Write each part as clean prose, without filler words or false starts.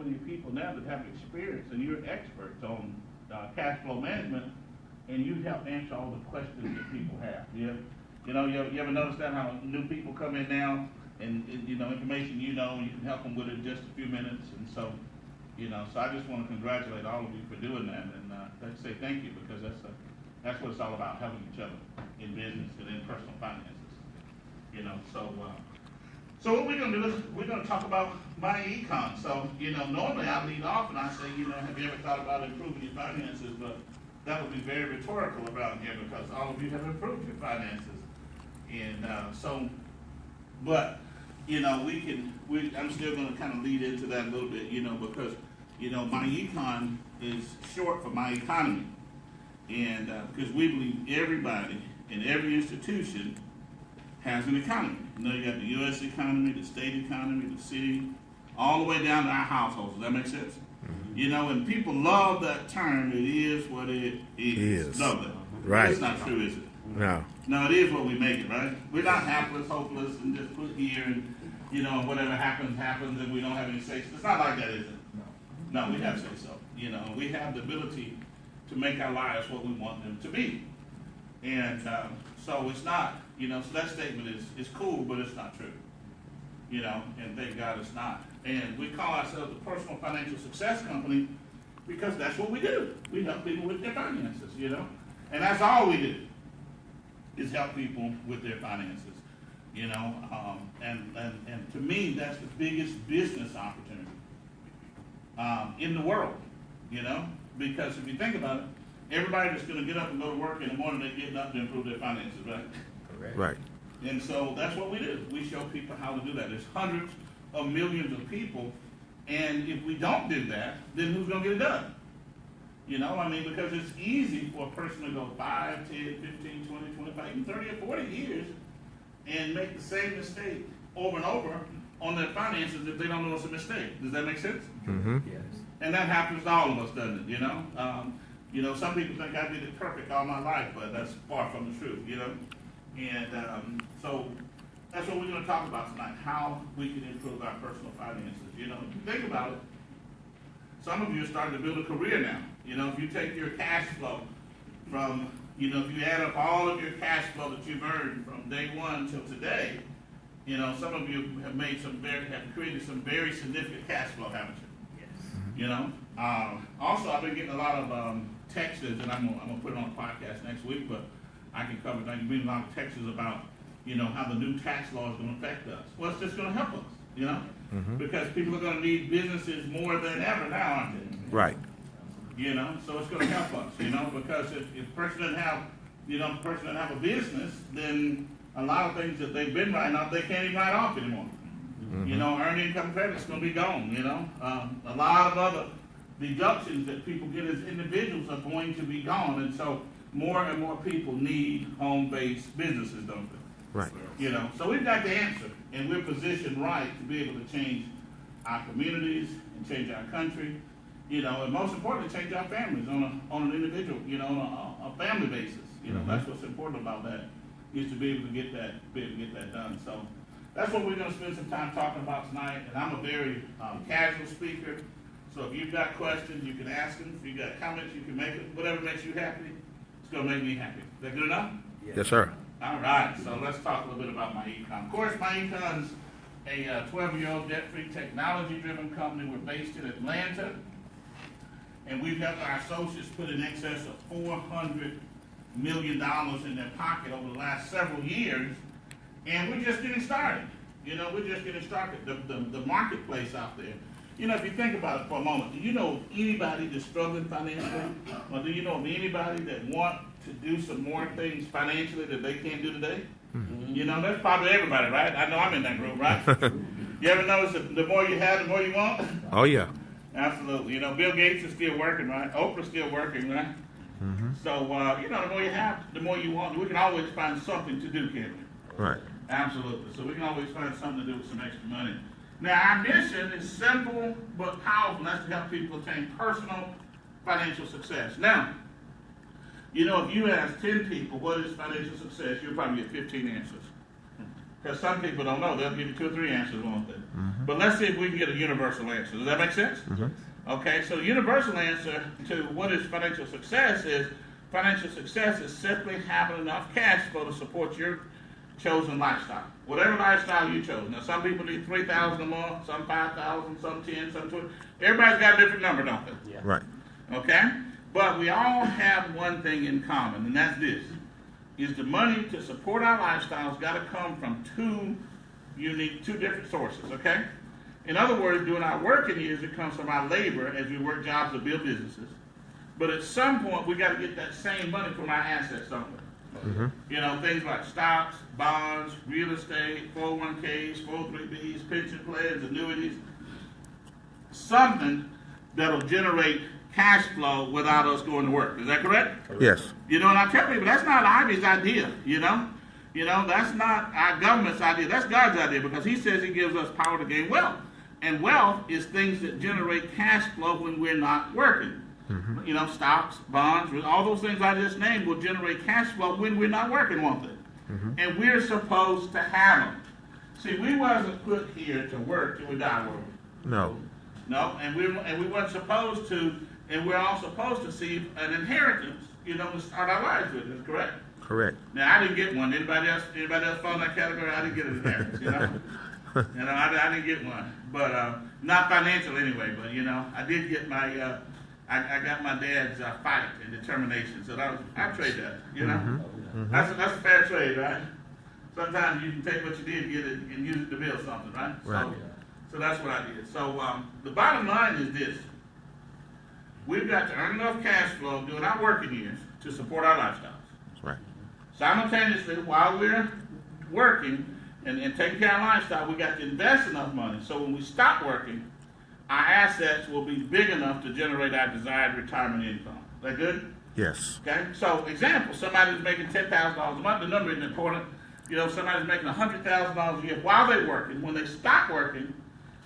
many people now that have experience, and you're experts on cash flow management, and you help answer all the questions that people have. You ever notice that how new people come in now, and information you can help them with it in just a few minutes, and so. So I just want to congratulate all of you for doing that, and let's say thank you, because that's what it's all about, helping each other in business and in personal finances. So what we're going to do is we're going to talk about my econ. So normally I lead off and I say, have you ever thought about improving your finances? But that would be very rhetorical around here, because all of you have improved your finances, and but I'm still going to kind of lead into that a little bit, because my econ is short for my economy, and because we believe everybody in every institution has an economy. You got the U.S. economy, the state economy, the city, all the way down to our households. Does that make sense? Mm-hmm. And people love that term. It is what it is. Love that. Right. That's not true, is it? No. No, it is what we make it, right? We're not hapless, hopeless, and just put here and whatever happens, and we don't have any say. It's not like that, is it? No, we have say so. We have the ability to make our lives what we want them to be. And so it's not, so that statement is cool, but it's not true. And thank God it's not. And we call ourselves a personal financial success company because that's what we do. We help people with their finances, And that's all we do, is help people with their finances. And to me, that's the biggest business opportunity in the world, because if you think about it, everybody that's going to get up and go to work in the morning, they're getting up to improve their finances, right? Correct. Right. And so that's what we do. We show people how to do that. There's hundreds of millions of people, and if we don't do that, then who's going to get it done? Because it's easy for a person to go 5, 10, 15, 20, 25, even 30 or 40 years and make the same mistake over and over on their finances if they don't know it's a mistake. Does that make sense? Mm-hmm. Yes. And that happens to all of us, doesn't it? Some people think I did it perfect all my life, but that's far from the truth, And so that's what we're going to talk about tonight, how we can improve our personal finances. If you think about it, some of you are starting to build a career now. If you take your cash flow from, if you add up all of your cash flow that you've earned from day one till today, some of you have created some very significant cash flow, haven't you? Yes. Also, I've been getting a lot of texts, and I'm gonna put it on a podcast next week, but I can cover that. You've been a lot of texts about, how the new tax law is going to affect us. Well, it's just going to help us, Mm-hmm. because people are going to need businesses more than ever now, aren't they? Right. So it's going to help us, because if a person doesn't have, a business, then a lot of things that they've been writing off, they can't even write off anymore. Mm-hmm. Earned income credit's going to be gone, A lot of other deductions that people get as individuals are going to be gone, and so more and more people need home-based businesses, don't they? Right. So we've got the answer, and we're positioned right to be able to change our communities and change our country, and most importantly, change our families on an individual, on a family basis. Mm-hmm. That's what's important about that, is to be able to get that done. So that's what we're going to spend some time talking about tonight. And I'm a very casual speaker, so if you've got questions, you can ask them. If you've got comments, you can make it. Whatever makes you happy, it's going to make me happy. Is that good enough? Yes, sir. All right, so let's talk a little bit about my econ. Of course, my econ's a 12-year-old debt-free, technology-driven company. We're based in Atlanta, and we've helped our associates put in excess of $400 million in their pocket over the last several years, and we're just getting started. We're just getting started. The marketplace out there. If you think about it for a moment, do you know anybody that's struggling financially? Or do you know of anybody that want to do some more things financially that they can't do today? Mm-hmm. That's probably everybody, right? I know I'm in that group, right? You ever notice that the more you have, the more you want? Oh, yeah. Absolutely. Bill Gates is still working, right? Oprah's still working, right? Mm-hmm. So, the more you have, the more you want. We can always find something to do, can't we? Right. Absolutely. So we can always find something to do with some extra money. Now, our mission is simple but powerful. That's to help people attain personal financial success. Now, if you ask 10 people what is financial success, you'll probably get 15 answers. Because some people don't know. They'll give you 2 or 3 answers, won't they? Mm-hmm. But let's see if we can get a universal answer. Does that make sense? Mm-hmm. Okay, so the universal answer to what is financial success is simply having enough cash flow to support your chosen lifestyle. Whatever lifestyle you chose. Now, some people need $3,000 a month, some 5,000, some 10, some 20. Everybody's got a different number, don't they? Yeah. Right. Okay? But we all have one thing in common, and that's this. Is the money to support our lifestyles got to come from two different sources, okay? In other words, during our working years, it comes from our labor as we work jobs to build businesses. But at some point, we got to get that same money from our assets, don't we? Mm-hmm. You know, things like stocks, bonds, real estate, 401ks, 403bs, pension plans, annuities. Something that'll generate cash flow without us going to work. Is that correct? Yes. You know, and I tell people that's not Ivy's idea, you know? You know, that's not our government's idea. That's God's idea because he says he gives us power to gain wealth. And wealth is things that generate cash flow when we're not working. Mm-hmm. You know, stocks, bonds, all those things I just named will generate cash flow when we're not working, won't they? Mm-hmm. And we're supposed to have them. See, we wasn't put here to work till we die, were we? No. No, and we weren't supposed to, and we're all supposed to see an inheritance, you know, to start our lives with. Is correct? Correct. Now, I didn't get one. Anybody else fall in that category? I didn't get an inheritance, you know? You know, I didn't get one. But, not financial anyway, but, you know, I did get my, I got my dad's fight and determination. So I trade that, you know? Mm-hmm. Mm-hmm. That's a fair trade, right? Sometimes you can take what you did, get it, and use it to build something, right? Right. So that's what I did. So the bottom line is this. We've got to earn enough cash flow during our working years to support our lifestyles. That's right. Simultaneously, while we're working and taking care of our lifestyle, we got to invest enough money so when we stop working, our assets will be big enough to generate our desired retirement income. Is that good? Yes. Okay? So, example, somebody's making $10,000 a month. The number isn't important. You know, somebody's making $100,000 a year while they're working. When they stop working,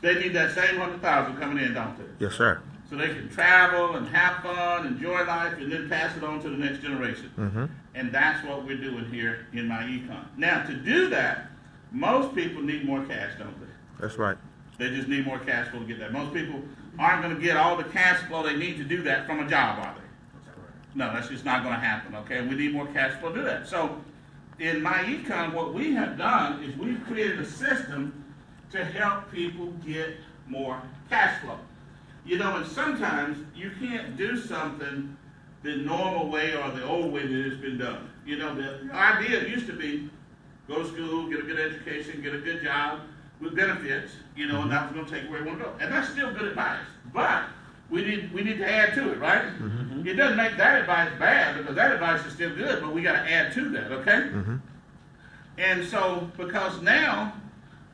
they need that same $100,000 coming in, don't they? Yes, sir. So they can travel and have fun, enjoy life, and then pass it on to the next generation. Mm-hmm. And that's what we're doing here in my econ. Now, to do that, most people need more cash, don't they? That's right. They just need more cash flow to get that. Most people aren't going to get all the cash flow they need to do that from a job, are they? No, that's just not going to happen, okay? We need more cash flow to do that. So, in my econ, what we have done is we've created a system to help people get more cash flow. You know, and sometimes you can't do something the normal way or the old way that it's been done. You know, the idea used to be go to school, get a good education, get a good job with benefits, you know, and that was going to take where we want to go. And that's still good advice. But we need to add to it, right? Mm-hmm. It doesn't make that advice bad because that advice is still good, but we got to add to that, okay? Mm-hmm. And so, because now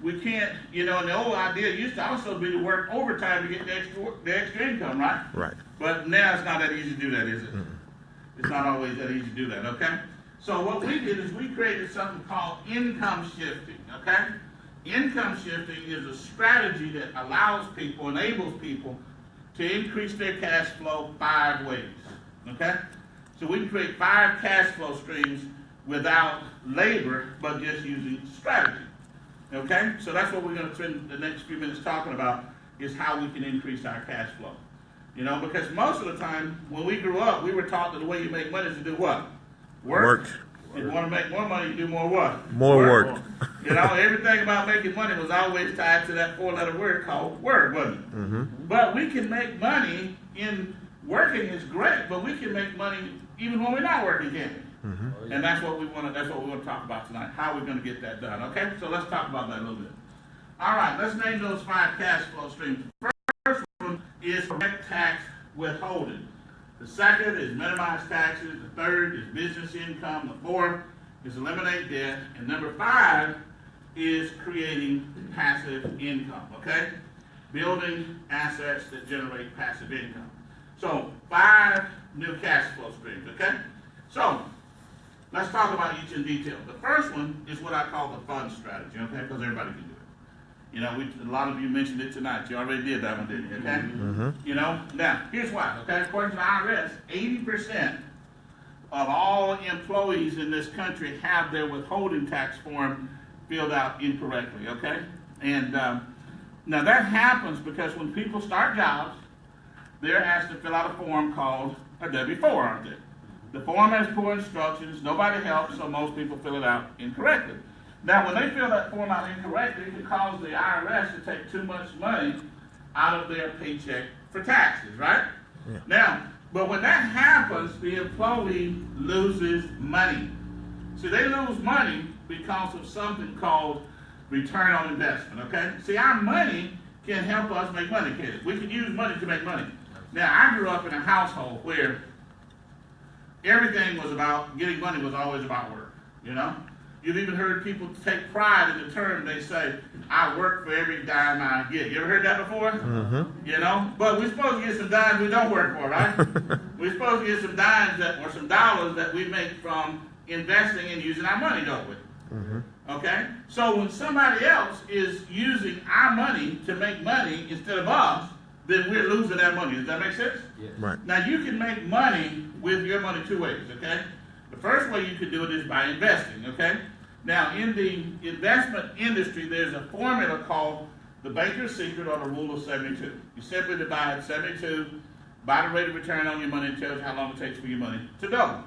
we can't, you know, and the old idea used to also be to work overtime to get the extra income, right? Right. But now it's not that easy to do that, is it? Mm-hmm. It's not always that easy to do that, okay? So what we did is we created something called income shifting, okay? Income shifting is a strategy that allows people, enables people to increase their cash flow 5 ways, okay? So we can create 5 cash flow streams without labor, but just using strategy. Okay? So that's what we're going to spend the next few minutes talking about is how we can increase our cash flow. You know, because most of the time when we grew up, we were taught that the way you make money is to do what? Work. If you want to make more money, you do more what? More work. You know, everything about making money was always tied to that 4-letter word called work, wasn't it? Mm-hmm. But we can make money in working is great, but we can make money even when we're not working, can't we? Mm-hmm. And that's what we want to talk about tonight. How we're going to get that done. Okay? So let's talk about that a little bit. All right, let's name those 5 cash flow streams. First one is correct tax withholding. The second is minimize taxes. The third is business income. The fourth is eliminate debt. And number 5 is creating passive income. Okay? Building assets that generate passive income. So 5 new cash flow streams. Okay? So let's talk about each in detail. The first one is what I call the fund strategy, okay? Because everybody can do it. You know, a lot of you mentioned it tonight. You already did that one, didn't you? Okay? Mm-hmm. You know, now, here's why, okay? According to the IRS, 80% of all employees in this country have their withholding tax form filled out incorrectly, okay? And now that happens because when people start jobs, they're asked to fill out a form called a W-4, aren't they? The form has poor instructions, nobody helps, so most people fill it out incorrectly. Now, when they fill that form out incorrectly, it can cause the IRS to take too much money out of their paycheck for taxes, right? Yeah. Now, but when that happens, the employee loses money. See, they lose money because of something called return on investment, okay? See, our money can help us make money, kids. We can use money to make money. Now, I grew up in a household where everything was about, getting money was always about work, you know? You've even heard people take pride in the term, they say, I work for every dime I get. You ever heard that before? Mm-hmm. You know? But we're supposed to get some dimes we don't work for, right? We're supposed to get some dimes or some dollars that we make from investing and using our money, don't we? Mm-hmm. Okay? So when somebody else is using our money to make money instead of us, then we're losing that money. Does that make sense? Yes. Right. Now you can make money with your money two ways, okay? The first way you can do it is by investing, okay? Now in the investment industry, there's a formula called the banker's secret or the rule of 72. You simply divide 72 by the rate of return on your money and tells you how long it takes for your money to double.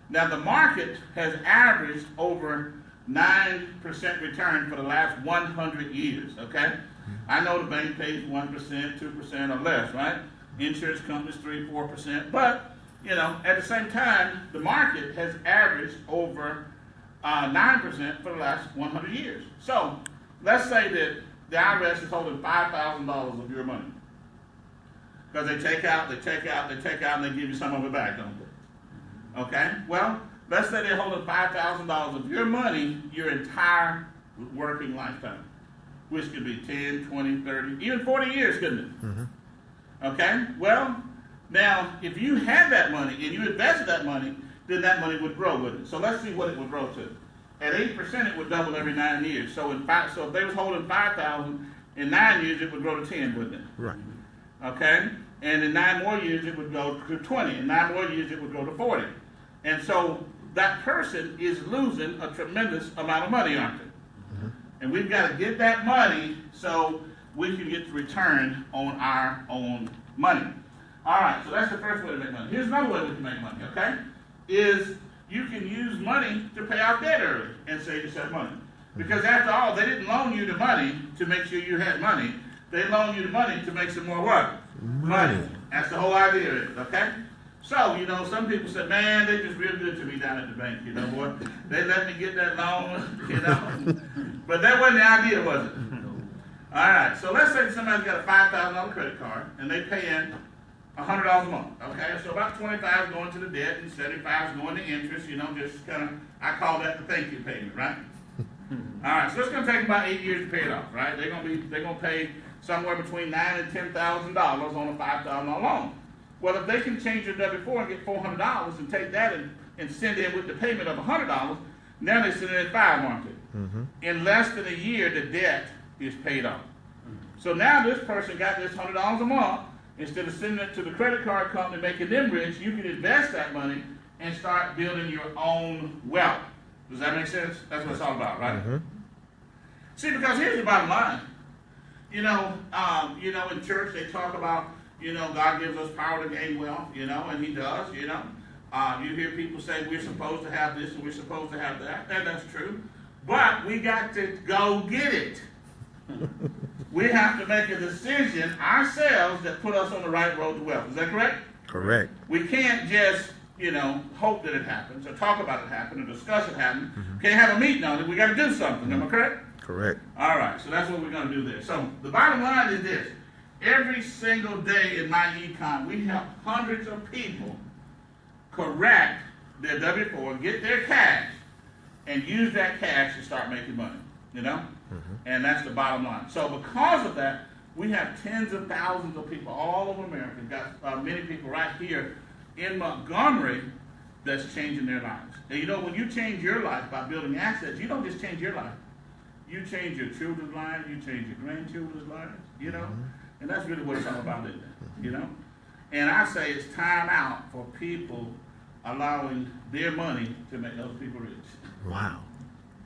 Now the market has averaged over 9% return for the last 100 years, okay? I know the bank pays 1%, 2% or less, right? Insurance companies 3%, 4%, but you know, at the same time, the market has averaged over 9% for the last 100 years. So let's say that the IRS is holding $5,000 of your money because they take out, and they give you some of it back, don't they? Okay? Well, let's say they're holding $5,000 of your money your entire working lifetime, which could be 10, 20, 30, even 40 years, couldn't it? Mm-hmm. Okay? Well, now, if you had that money and you invested that money, then that money would grow with it. So let's see what it would grow to. At 8%, it would double every 9 years. So if they was holding 5,000 in 9 years, it would grow to 10, wouldn't it? Right. Okay? And in 9 more years, it would go to 20. In 9 more years, it would go to 40. And so that person is losing a tremendous amount of money, aren't they? Mm-hmm. And we've got to get that money so we can get the return on our own money. All right, so that's the first way to make money. Here's another way we can make money, okay? Is you can use money to pay off debt early and save yourself money. Because after all, they didn't loan you the money to make sure you had money. They loaned you the money to make some more what? Money. That's the whole idea of it, okay? So, you know, some people say, man, they just real good to me down at the bank, you know, boy. They let me get that loan, you know. But that wasn't the idea, was it? All right, so let's say somebody's got a $5,000 credit card and they pay in $100 a month, okay? So about 25 is going to the debt and 75 is going to interest, you know, just kind of, I call that the thank you payment, right? All right, so it's going to take about 8 years to pay it off, right? They're going to pay somewhere between $9,000 and $10,000 on a $5,000 loan. Well, if they can change their W-4 and get $400 and take that and send in with the payment of $100, now they're sending in $500, aren't they? Mm-hmm. In less than a year, the debt is paid off. So now this person got this $100 a month. Instead of sending it to the credit card company, making them rich, you can invest that money and start building your own wealth. Does that make sense? That's what it's all about, right? Mm-hmm. See, because here's the bottom line. You know, in church they talk about, you know, God gives us power to gain wealth, you know, and He does, you know. You hear people say we're supposed to have this and we're supposed to have that, and that's true. But we got to go get it. We have to make a decision ourselves that put us on the right road to wealth. Is that correct? Correct. We can't just, you know, hope that it happens or talk about it happening or discuss it happening. Can't have a meeting on it. We got to do something. Am I correct? Correct. All right. So that's what we're going to do there. So the bottom line is this. Every single day in my econ, we help hundreds of people correct their W-4, get their cash, and use that cash to start making money. You know? Mm-hmm. And that's the bottom line. So because of that, we have tens of thousands of people all over America. We've got many people right here in Montgomery that's changing their lives. And you know, when you change your life by building assets, you don't just change your life. You change your children's lives, you change your grandchildren's lives, you know? Mm-hmm. And that's really what it's all about, isn't it? You know? And I say it's time out for people allowing their money to make other people rich. Wow.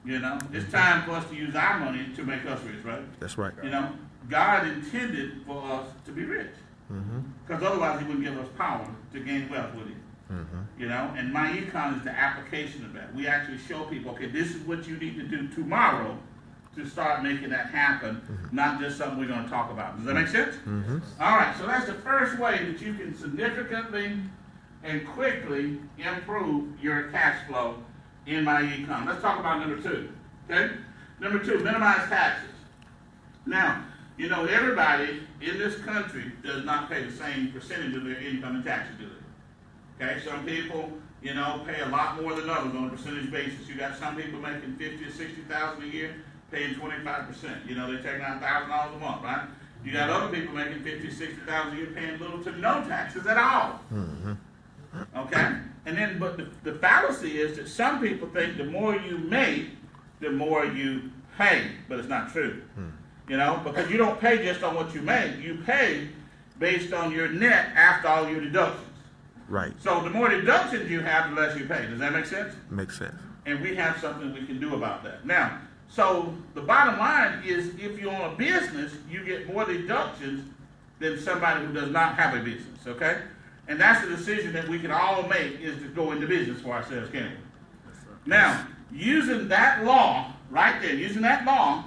You know, it's time for us to use our money to make us rich, right? That's right. You know, God intended for us to be rich. Mm-hmm. Because otherwise he wouldn't give us power to gain wealth, would he? Mm-hmm. You know, and my econ is the application of that. We actually show people, okay, this is what you need to do tomorrow to start making that happen, not just something we're going to talk about. Does that make sense? Mm-hmm. All right, so that's the first way that you can significantly and quickly improve your cash flow in my econ. Let's talk about number 2. Okay? Number 2, minimize taxes. Now, you know, everybody in this country does not pay the same percentage of their income in taxes, do they? Okay, some people, you know, pay a lot more than others on a percentage basis. You got some people making $50,000 or $60,000 a year, paying 25%. You know, they're taking out $1,000 a month, right? You got other people making $50,000, $60,000 a year, paying little to no taxes at all. Mm-hmm. Okay, and then, but the fallacy is that some people think the more you make, the more you pay, but it's not true. You know, because you don't pay just on what you make. You pay based on your net after all your deductions. Right. So the more deductions you have, the less you pay. Does that make sense? Makes sense. And we have something we can do about that. Now, so the bottom line is if you own a business, you get more deductions than somebody who does not have a business, okay? And that's the decision that we can all make, is to go into business for ourselves, can't we? Now, using that law, right there, using that law,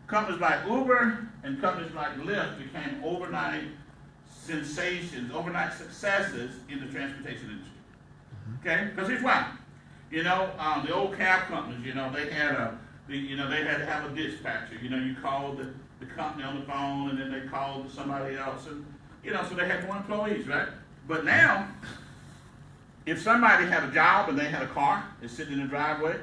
companies like Uber and companies like Lyft became overnight sensations, overnight successes in the transportation industry. Okay? Because here's why. You know, the old cab companies, you know, they had they had to have a dispatcher. You know, you called the company on the phone, and then they called somebody else, and you know, so they had more employees, right? But now, if somebody had a job and they had a car, it's sitting in the driveway,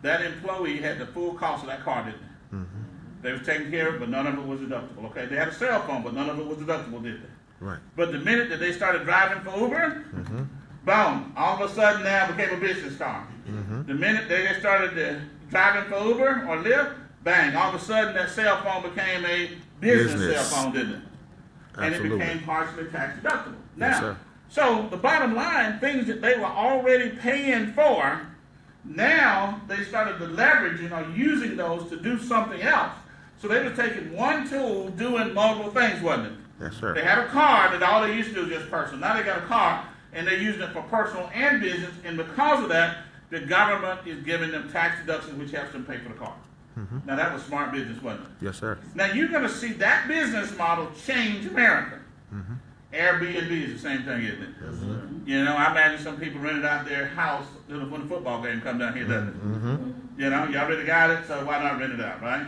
that employee had the full cost of that car, didn't they? Mm-hmm. They was taken care of, but none of it was deductible. Okay, they had a cell phone, but none of it was deductible, did they? Right. But the minute that they started driving for Uber, Mm-hmm. boom, all of a sudden now it became a business car. Mm-hmm. The minute they started driving for Uber or Lyft, bang, all of a sudden that cell phone became a business cell phone, didn't it? And Absolutely. it became partially tax deductible. Now, Yes, sir. so the bottom line, things that they were already paying for, now they started to leverage and are using those to do something else. So they were taking one tool, doing multiple things, wasn't it? Yes, sir. They had a car that all they used to do was just personal. Now they got a car and they're using it for personal and business, and because of that, the government is giving them tax deductions which helps them pay for the car. Mm-hmm. Now that was smart business, wasn't it? Yes, sir. Now you're going to see that business model change America. Mm-hmm. Airbnb is the same thing, isn't it? Mm-hmm. You know, I imagine some people rented out their house when the football game come down here, doesn't it? Mm-hmm. You know, you already got it, so why not rent it out, right?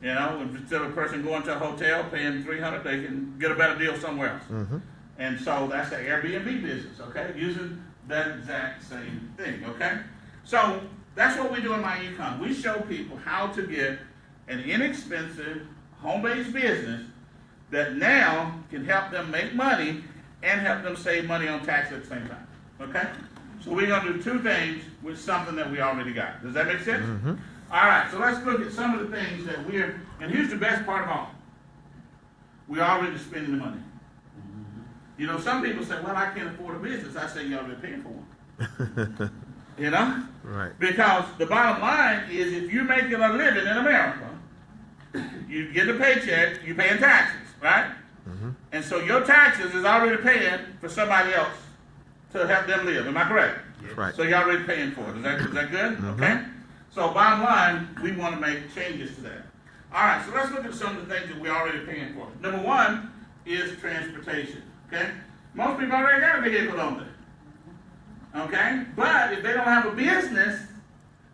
You know, instead of a person going to a hotel paying $300, they can get a better deal somewhere else. Mm-hmm. And so that's the Airbnb business, okay? Using that exact same thing, okay? So that's what we do in my econ. We show people how to get an inexpensive home-based business that now can help them make money and help them save money on tax at the same time, okay? So we're going to do two things with something that we already got. Does that make sense? Mm-hmm. All right, so let's look at some of the things that and here's the best part of all. We're already spending the money. You know, some people say, well, I can't afford a business. I say, you're already paying for one. You know? Right. Because the bottom line is if you're making a living in America, you get a paycheck, you're paying taxes, right? Mm-hmm. And so your taxes is already paying for somebody else to help them live. Am I correct? Right. So you're already paying for it. Is that good? Mm-hmm. Okay? So bottom line, we want to make changes to that. All right, so let's look at some of the things that we're already paying for. Number one is transportation. Okay? Most people already got a vehicle, don't they? Okay? But if they don't have a business,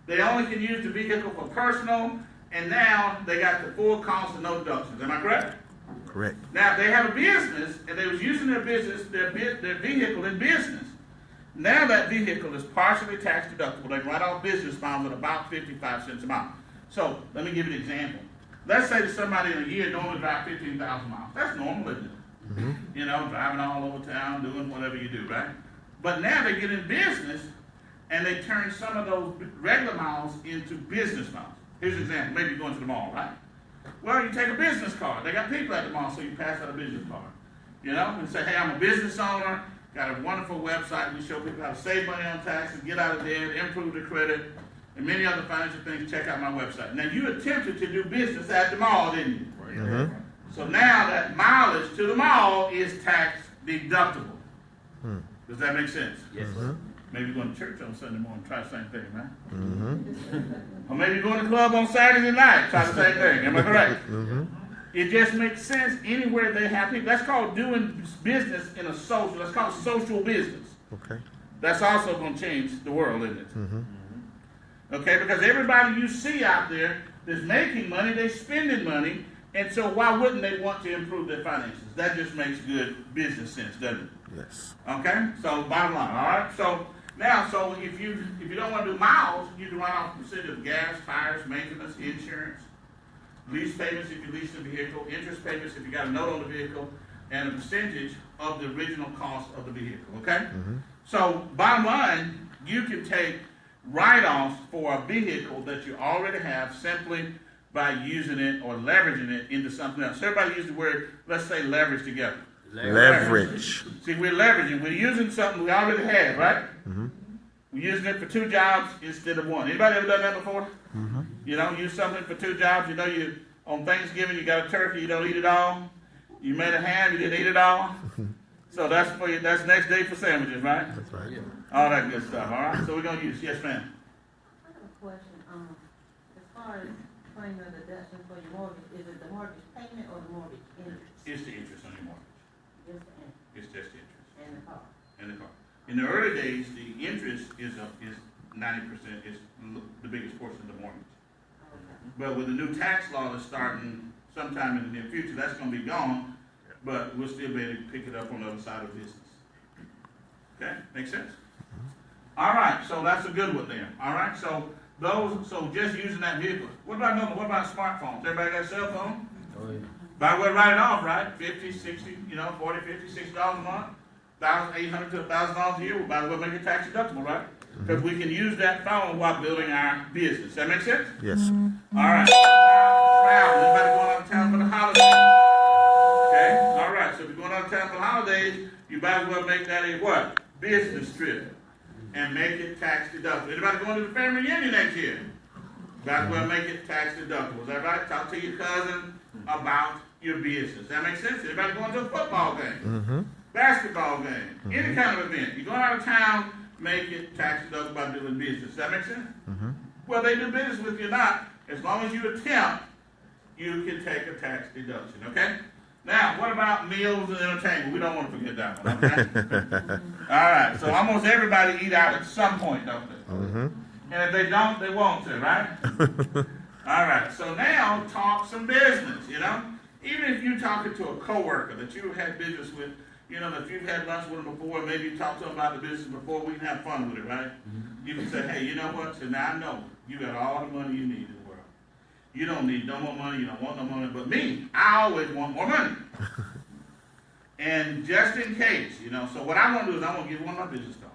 they only can use the vehicle for personal, and now they got the full cost and no deductions. Am I correct? Correct. Now, if they have a business, and they was using their vehicle in business, now that vehicle is partially tax deductible. They can write off business miles at about 55 cents a mile. So, let me give you an example. Let's say that somebody in a year normally drives 15,000 miles. That's normal, isn't it? Mm-hmm. You know, driving all over town, doing whatever you do, right? But now they get in business, and they turn some of those regular miles into business miles. Here's an example. Maybe you're going to the mall, right? Well, you take a business card. They got people at the mall, so you pass out a business card. You know, and say, hey, I'm a business owner, got a wonderful website. We show people how to save money on taxes, get out of debt, improve their credit, and many other financial things, check out my website. Now, you attempted to do business at the mall, didn't you? Mhm. So now that mileage to the mall is tax deductible. Hmm. Does that make sense? Yes, Mhm. sir. Maybe going to church on Sunday morning, try the same thing, right? Mhm. Or maybe going to the club on Saturday night, try the same thing. Am I correct? Mhm. It just makes sense anywhere they have people. That's called doing business in a social. That's called social business. Okay. That's also going to change the world, isn't it? Mhm. Okay, because everybody you see out there that's making money, they're spending money, and so why wouldn't they want to improve their finances? That just makes good business sense, doesn't it? Yes. Okay, so bottom line, all right. So now, so if you don't want to do miles, you can write off a percentage of gas, tires, maintenance, insurance, lease payments if you lease the vehicle, interest payments if you got a note on the vehicle, and a percentage of the original cost of the vehicle. Okay. Mhm. So bottom line, you can take write-offs for a vehicle that you already have simply by using it or leveraging it into something else. Everybody use the word, let's say leverage together. Leverage. See, we're leveraging. We're using something we already have, right? Mhm. We're using it for 2 jobs instead of 1. Anybody ever done that before? Mhm. You know, use something for 2 jobs. You know, you on Thanksgiving you got a turkey, you don't eat it all. You made a ham, you didn't eat it all. So that's for you. That's next day for sandwiches, right? That's right. Yeah. All that good stuff. All right. So we're gonna use. Yes, ma'am. I have a question, as far as claiming a deduction for your mortgage, is it the mortgage payment or the mortgage interest? It's the interest on your mortgage. Just the interest It's just the interest and the cost. and the car. In the early days, the interest is 90%. Is the biggest portion of the mortgage. Okay. But with the new tax law that's starting sometime in the near future, that's going to be gone. But we'll still be able to pick it up on the other side of business. Okay, makes sense. All right, so that's a good one there. All right, so just using that vehicle. What about smartphones? Everybody got a cell phone? Oh, yeah. Might well write it off, right? 50, 60, $40, $50, $60 a month, $1,800 to $1,000 a year. We might as well make it tax deductible, right? Because we can use that phone while building our business. That make sense? Yes. All right. Travel. Anybody going out of town for the holidays? Okay. All right. So if you're going out of town for the holidays, you might as well make that a what? Business trip, and make it tax deductible. Anybody going to the family reunion next year? Might as well make it tax deductible. Is that right? Talk to your cousin about your business. That makes sense. Anybody going to a football game, Mhm. basketball game, any kind of event? You're going out of town, make it tax deductible by doing business. That make sense? Mhm. Well, they do business with you or not. As long as you attempt, you can take a tax deduction, okay? Now, what about meals and entertainment? We don't want to forget that one, okay? All right, so almost everybody eat out at some point, don't they? Mhm. And if they don't, they want to, right? All right, so now talk some business, Even if you're talking to a coworker that you've had business with, that you've had lunch with them before, maybe you talked to them about the business before, we can have fun with it, right? You can say, hey, you know what? So now I know you got all the money you need in the world. You don't need no more money, you don't want no money, but me, I always want more money. And just in case, so what I want to do is I want to give one of my business cards.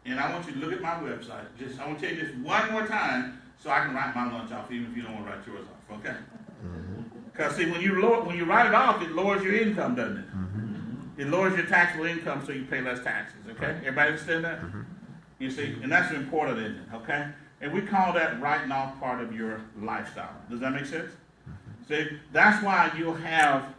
And I want you to look at my website. I want to tell you this one more time so I can write my lunch off, even if you don't want to write yours off, okay? Because see, when you write it off, it lowers your income, doesn't it? It lowers your taxable income so you pay less taxes, okay? Everybody understand that? You see, and that's important, isn't it, okay? And we call that writing off part of your lifestyle. Does that make sense? See, that's why you'll have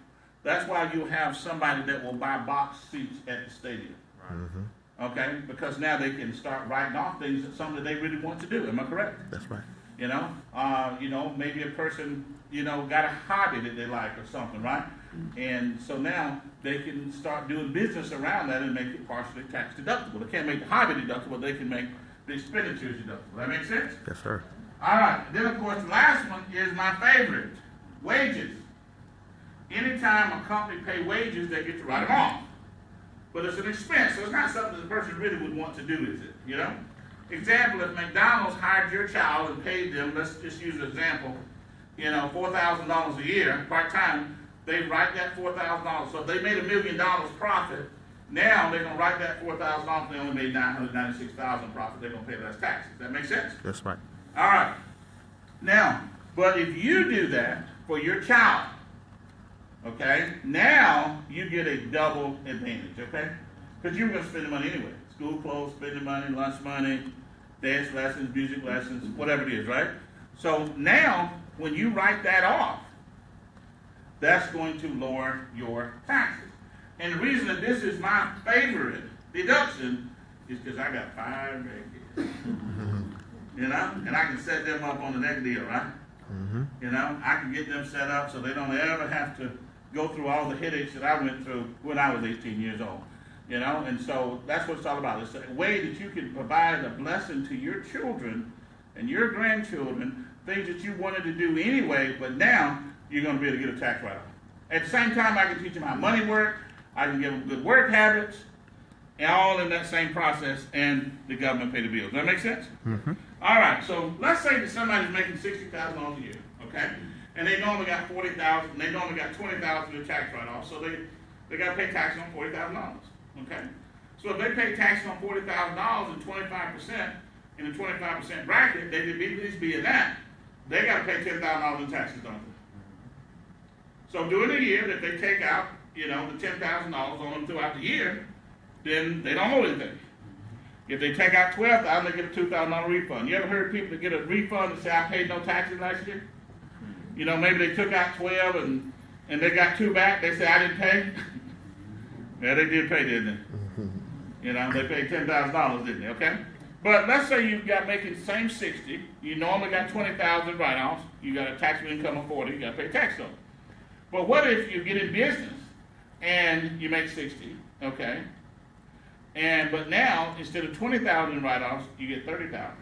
somebody that will buy box seats at the stadium. Mhm. Okay? Because now they can start writing off things that they really want to do. Am I correct? That's right. Maybe a person, got a hobby that they like or something, right? And so now they can start doing business around that and make it partially tax deductible. They can't make the hobby deductible, they can make the expenditures deductible. That make sense? Yes, sir. All right. Then, of course, the last one is my favorite, wages. Anytime a company pay wages, they get to write them off. But it's an expense, so it's not something the person really would want to do, is it? Example, if McDonald's hired your child and paid them, let's just use an example, $4,000 a year, part-time, they write that $4,000. So if they made $1 million profit, now they're going to write that $4,000, they only made $996,000 profit, they're going to pay less taxes. That make sense? That's right. All right. Now, but if you do that for your child, okay, now you get a double advantage, okay? Because you're going to spend the money anyway. School clothes, spending money, lunch money, dance lessons, music lessons, whatever it is, right? So now, when you write that off, that's going to lower your taxes. And the reason that this is my favorite deduction is because I got 5 grandkids. You know, and I can set them up on the next deal, right? You know, I can get them set up so they don't ever have to go through all the headaches that I went through when I was 18 years old. You know, and so that's what it's all about. It's a way that you can provide a blessing to your children and your grandchildren, things that you wanted to do anyway, but now you're going to be able to get a tax write-off. At the same time, I can teach them how money works, I can give them good work habits, and all in that same process, and the government pay the bills. Does that make sense? All right, so let's say that somebody's making $60,000 a year, okay? And they normally got $40,000, they normally got $20,000 in tax write-off, so they got to pay taxes on $40,000, okay? So if they pay taxes on $40,000 and 25% in the 25% bracket, they could at least be in that. They got to pay $10,000 in taxes, don't they? So during the year, if they take out, you know, the $10,000 on them throughout the year, then they don't owe anything. If they take out $12,000, they get a $2,000 refund. You ever heard people that get a refund and say, I paid no taxes last year? You know, maybe they took out 12 and they got 2 back. They say, I didn't pay. Yeah, they did pay, didn't they? You know, they paid $10,000, didn't they? Okay? But let's say you got making the same 60. You normally got 20,000 write-offs. You got a taxable income of 40. You got to pay tax on it. But what if you get in business and you make 60, okay? But now, instead of 20,000 write-offs, you get 30,000.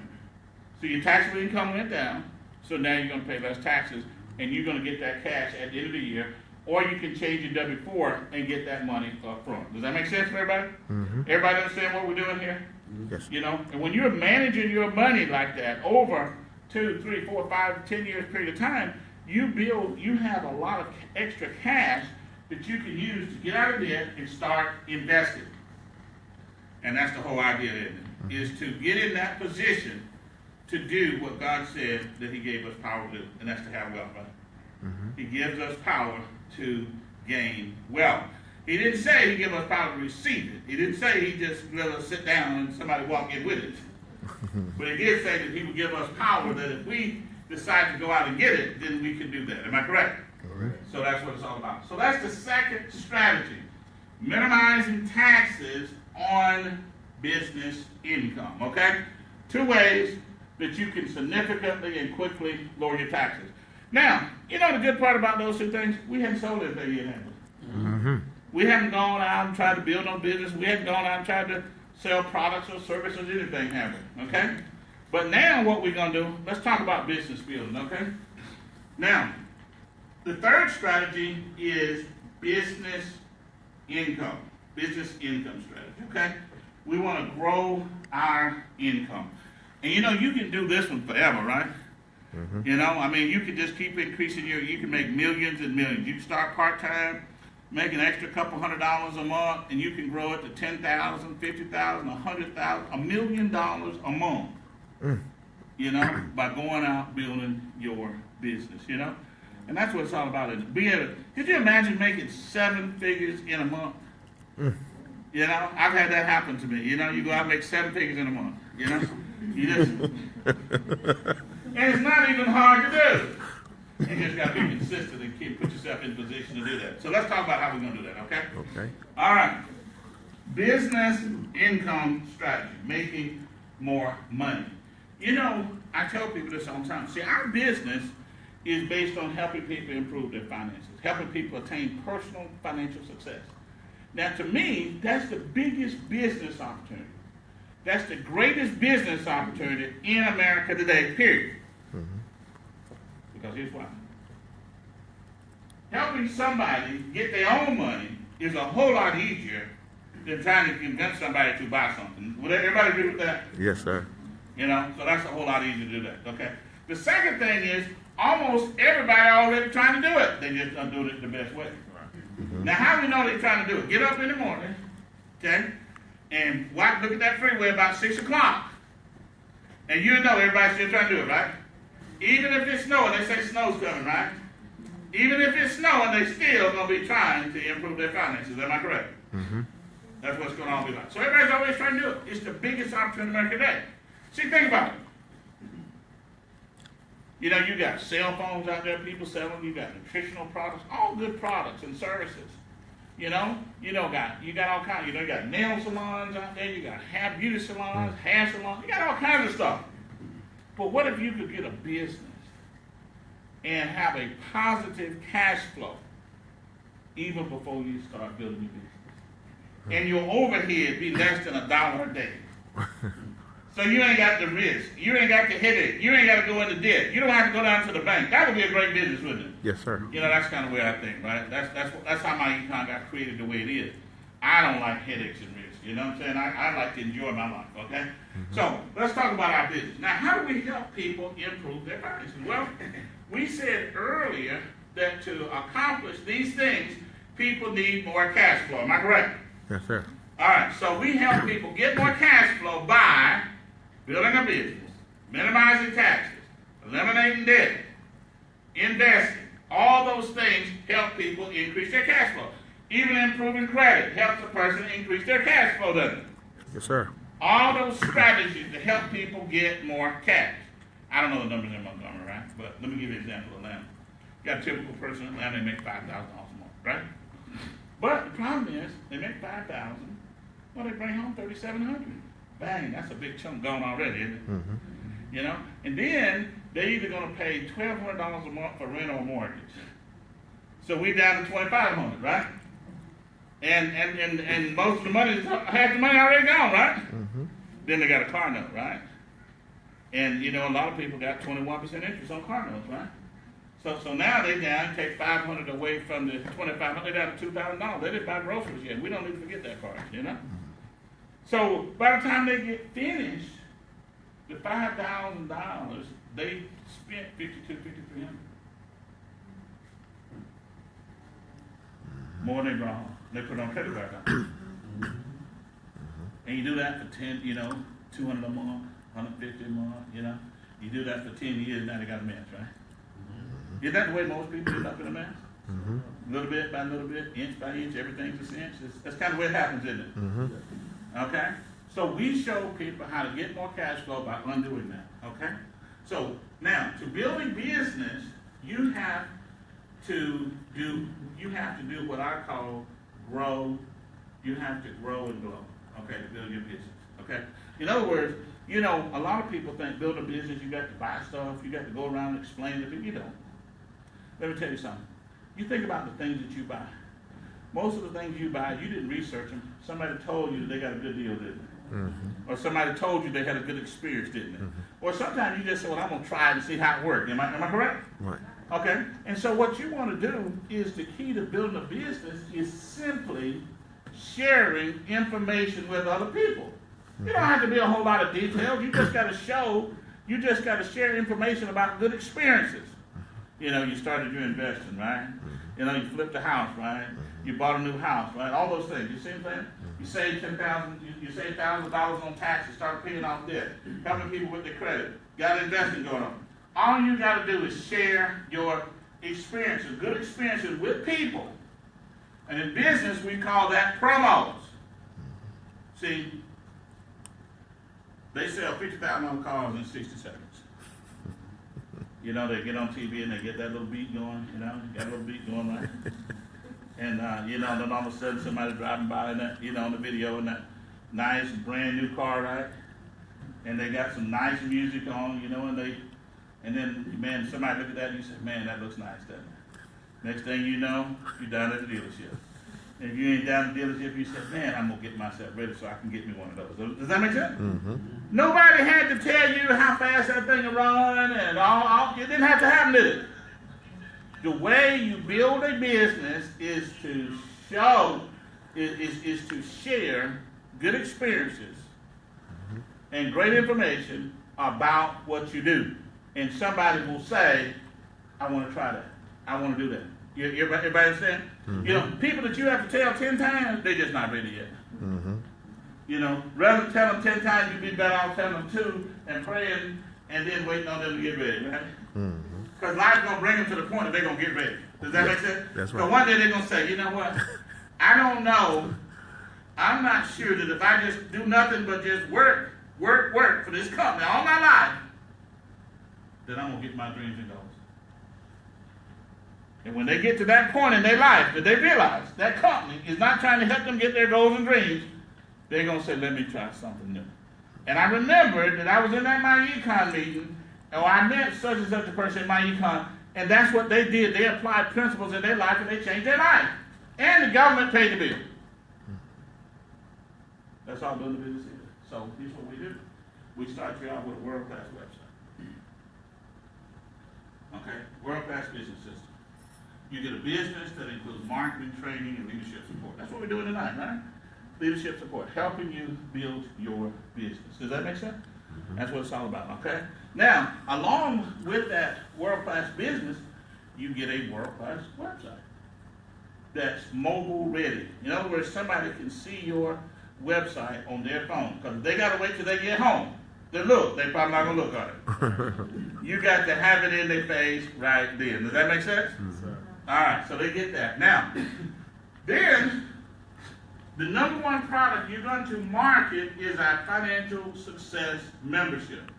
So your taxable income went down, so now you're going to pay less taxes, and you're going to get that cash at the end of the year, or you can change your W-4 and get that money up front. Does that make sense for everybody? Everybody understand what we're doing here? Yes. You know, and when you're managing your money like that over 2, 3, 4, 5, 10 years period of time, you have a lot of extra cash that you can use to get out of debt and start investing. And that's the whole idea, isn't it? Is to get in that position to do what God said that He gave us power to do, and that's to have wealth, right? He gives us power to gain wealth. He didn't say He gave us power to receive it. He didn't say He just let us sit down and somebody walk in with it. But He did say that He would give us power that if we decide to go out and get it, then we can do that. Am I correct? Correct. So that's what it's all about. So that's the second strategy. Minimizing taxes on business income, okay? 2 ways that you can significantly and quickly lower your taxes. Now, you know the good part about those 2 things? We hadn't sold anything yet, have we? We haven't gone out and tried to build no business. We haven't gone out and tried to sell products or services or anything, have we? Okay? But now what we're going to do, let's talk about business building, okay? Now, the third strategy is business income. Business income strategy, okay? We want to grow our income. And you know, you can do this one forever, right? You know, I mean, you can just keep increasing you can make millions and millions. You can start part-time, make an extra couple $100 a month, and you can grow it to $10,000, $50,000, $100,000, $1 million a month. You know, by going out building your business, you know? And that's what it's all about. Could you imagine making 7 figures in a month? You know, I've had that happen to me. You know, you go out and make 7 figures in a month. You know? You just, and it's not even hard to do. You just got to be consistent and put yourself in position to do that. So let's talk about how we're going to do that, okay? Okay. All right. Business income strategy, making more money. You know, I tell people this all the time. See, our business is based on helping people improve their finances, helping people attain personal financial success. Now, to me, that's the biggest business opportunity. That's the greatest business opportunity in America today, period. Because here's why. Helping somebody get their own money is a whole lot easier than trying to convince somebody to buy something. Would everybody agree with that? Yes, sir. You know, so that's a whole lot easier to do that, okay? The second thing is almost everybody already trying to do it. They just don't do it the best way. Now, how do we know they're trying to do it? Get up in the morning, okay, and look at that freeway about 6 o'clock. And you know everybody's still trying to do it, right? Even if it's snowing, they say snow's coming, right? Even if it's snowing, they still going to be trying to improve their finances. Am I correct? That's what's going on with that. So everybody's always trying to do it. It's the biggest opportunity in America today. See, think about it. You know, you got cell phones out there, people selling. You got nutritional products, all good products and services. You got all kinds. You got nail salons out there. You got beauty salons, hair salons. You got all kinds of stuff. But what if you could get a business and have a positive cash flow even before you start building your business? And your overhead be less than $1 a day. So you ain't got the risk. You ain't got the headache. You ain't got to go into debt. You don't have to go down to the bank. That would be a great business, wouldn't it? Yes, sir. That's kind of where I think, right? That's how my econ got created the way it is. I don't like headaches and risks. You know what I'm saying? I like to enjoy my life, okay? Mm-hmm. So let's talk about our business. Now, how do we help people improve their finances? Well, we said earlier that to accomplish these things, people need more cash flow. Am I correct? Yes, sir. All right, so we help people get more cash flow by building a business, minimizing taxes, eliminating debt, investing. All those things help people increase their cash flow. Even improving credit helps a person increase their cash flow, doesn't it? Yes, sir. All those strategies to help people get more cash. I don't know the numbers in Montgomery, right? But let me give you an example of Atlanta. You got a typical person in Atlanta, they make $5,000 more, right? But the problem is, they make $5,000, well, they bring home $3,700. Bang, that's a big chunk gone already, isn't it? Mm-hmm. And then they're either going to pay $1,200 a month for rent or mortgage. So we're down to $2,500, right? And most of the money, half the money already gone, right? Mm-hmm. Then they got a car note, right? And a lot of people got 21% interest on car notes, right? So now they down, take $500 away from the $2,500, they're down to $2,000. They didn't buy groceries yet. We don't need to forget that part, So by the time they get finished, the $5,000, they spent $5,300. More than they brought home. They put on credit card down. And you do that for 10, $200 a month, $150 a month, You do that for 10 years, now they got a mess, right? Isn't that the way most people end up in a mess? Mm-hmm. Little bit by little bit, inch by inch, everything's an inch. That's kind of the way it happens, isn't it? Mm-hmm. Okay? So we show people how to get more cash flow by undoing that. Okay? So now, to build a business, you have to do what I call grow. You have to grow and grow. Okay, to build your business. Okay? In other words, a lot of people think build a business, you got to buy stuff, you got to go around and explain to people. You don't. Let me tell you something. You think about the things that you buy. Most of the things you buy, you didn't research them. Somebody told you that they got a good deal, didn't they? Mm-hmm. Or somebody told you they had a good experience, didn't they? Mm-hmm. Or sometimes you just say, well, I'm going to try it and see how it works. Am I correct? Right. Okay. And so what you want to do is the key to building a business is simply sharing information with other people. You don't have to be a whole lot of details. You just got to share information about good experiences. You started your investing, right? You flipped a house, right? You bought a new house, right? All those things. You see what I'm saying? You saved you saved $1,000 on taxes, started paying off debt, helping people with their credit, got investing going on. All you got to do is share your experiences, good experiences with people. And in business, we call that promos. See, they sell $50,000 cars in 60 seconds. They get on TV and they get that little beat going, got a little beat going, right? And, then all of a sudden somebody driving by in that, on the video in that nice brand new car, right? And they got some nice music on, and then, man, somebody look at that and you say, man, that looks nice, doesn't it? Next thing you know, you're down at the dealership. If you ain't down at the dealership, you say, man, I'm going to get myself ready so I can get me one of those. Does that make sense? Mm-hmm. Nobody had to tell you how fast that thing will run and all. It didn't have to happen, did it? The way you build a business is to is to share good experiences and great information about what you do. And somebody will say, I want to try that. I want to do that. Everybody understand? Mm-hmm. People that you have to tell 10 times, they're just not ready yet. Mm-hmm. Rather than tell them 10 times, you'd be better off telling them 2 and praying and then waiting on them to get ready, right? Because life's going to bring them to the point that they're going to get ready. Does that make sense? That's right. So one day they're going to say, you know what? I don't know. I'm not sure that if I just do nothing but just work work for this company all my life, then I'm gonna get my dreams and goals. And when they get to that point in their life that they realize that company is not trying to help them get their goals and dreams, they're gonna say, let me try something new. And I remembered that I was in that my econ meeting, or I met such and such a person in my econ, and that's what they did. They applied principles in their life and they changed their life. And the government paid the bill. That's all building a business is. So here's what we do. We start you out with a world-class website. Okay? World-class business system. You get a business that includes marketing, training, and leadership support. That's what we're doing tonight, right? Leadership support, helping you build your business. Does that make sense? Mm-hmm. That's what it's all about, okay? Now, along with that world-class business, you get a world-class website that's mobile ready. In other words, somebody can see your website on their phone, because they got to wait till they get home. They probably not going to look at it. You got to have it in their face right then. Does that make sense? Mm-hmm. All right, so they get that. Now, then, the number one product you're going to market is our financial success membership.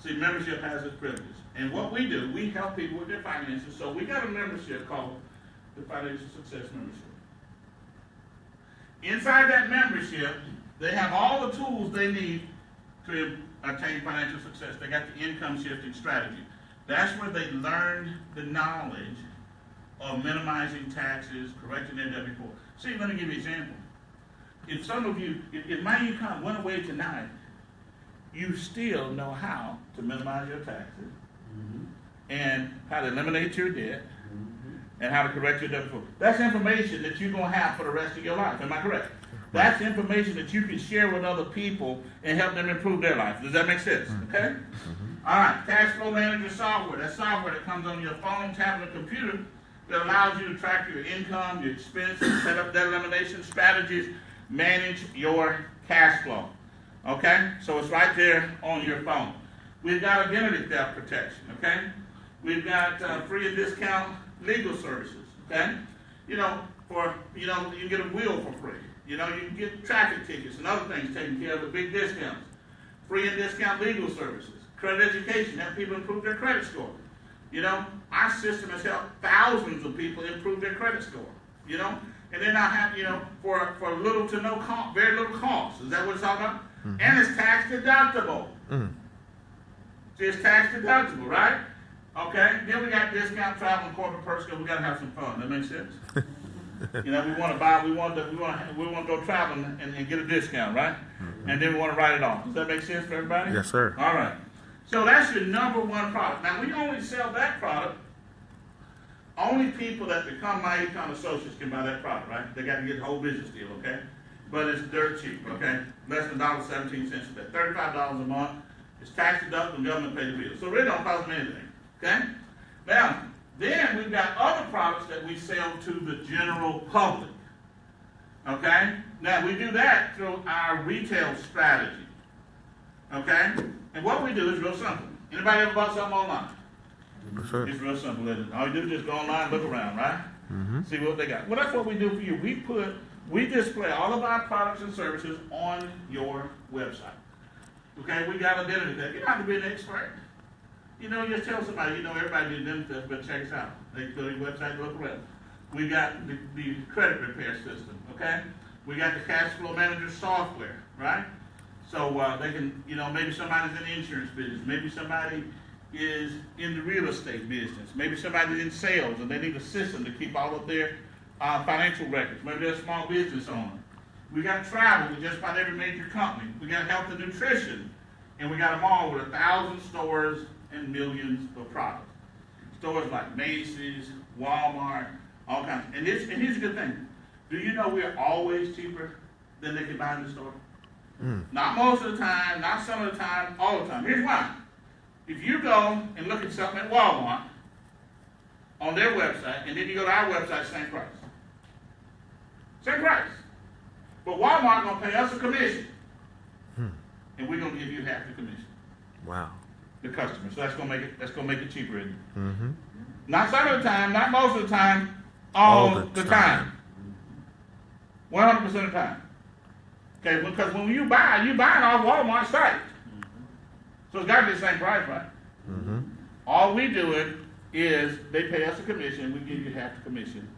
See, membership has its privileges. And what we do, we help people with their finances. So we got a membership called the Financial Success Membership. Inside that membership, they have all the tools they need to attain financial success. They got the income shifting strategy. That's where they learn the knowledge of minimizing taxes, correcting their W-4. See, let me give you an example. If some of you, if my income went away tonight, you still know how to minimize your taxes, mm-hmm. and how to eliminate your debt, mm-hmm. and how to correct your W-4. That's information that you're going to have for the rest of your life. Am I correct? That's information that you can share with other people and help them improve their life. Does that make sense? Okay? Mm-hmm. All right. Cash Flow Manager software. That's software that comes on your phone, tablet, computer that allows you to track your income, your expenses, set up debt elimination strategies, manage your cash flow. Okay? So it's right there on your phone. We've got identity theft protection. Okay? We've got free and discount legal services. Okay? You can get a wheel for free. You can get traffic tickets and other things taken care of with big discounts. Free and discount legal services. Credit education, help people improve their credit score. Our system has helped thousands of people improve their credit score. And then I have, for little to no cost, very little cost. Is that what it's all about? Mm-hmm. And it's tax deductible. Mm-hmm. See, it's tax deductible, right? Okay. Then we got discount travel and corporate perks because we got to have some fun. That makes sense. We want to go traveling and get a discount, right? Mm-hmm. And then we want to write it off. Does that make sense for everybody? Yes, sir. All right. So that's your number one product. Now, we only sell that product. Only people that become my econ associates can buy that product, right? They got to get the whole business deal, okay? But it's dirt cheap, okay? Less than $1.17 a day. $35 a month. It's tax deductible and government pay the bill. So it really don't cost them anything, okay? Now, then we've got other products that we sell to the general public, okay? Now, we do that through our retail strategy, okay? And what we do is real simple. Anybody ever bought something online? Sure. It's real simple, isn't it? All you do is just go online, look around, right? Mm-hmm. See what they got. Well, that's what we do for you. We display all of our products and services on your website. Okay, we got identity theft. You don't have to be an expert. Just tell somebody, everybody did identity theft, but check us out. They go to your website and look around. We got the credit repair system, okay? We got the Cash Flow Manager software, right? So they can, maybe somebody's in the insurance business. Maybe somebody is in the real estate business. Maybe somebody's in sales and they need a system to keep all of their financial records. Maybe they're a small business owner. We got travel with just about every major company. We got health and nutrition. And we got them all with 1,000 stores and millions of products. Stores like Macy's, Walmart, all kinds. And here's a good thing. Do you know we're always cheaper than they can buy in the store? Mm. Not most of the time, not some of the time, all the time. Here's why. If you go and look at something at Walmart on their website, and then you go to our website, same price. Same price. But Walmart gonna pay us a commission. And we're gonna give you half the commission. Wow. The customer. So that's gonna make it cheaper, isn't it? Mm-hmm. Not some of the time, not most of the time, all the time. 100% of the time. Okay, because when you buy, you're buying off Walmart site. So it's got to be the same price, right? Mm-hmm. All we do is they pay us a commission, we give you half the commission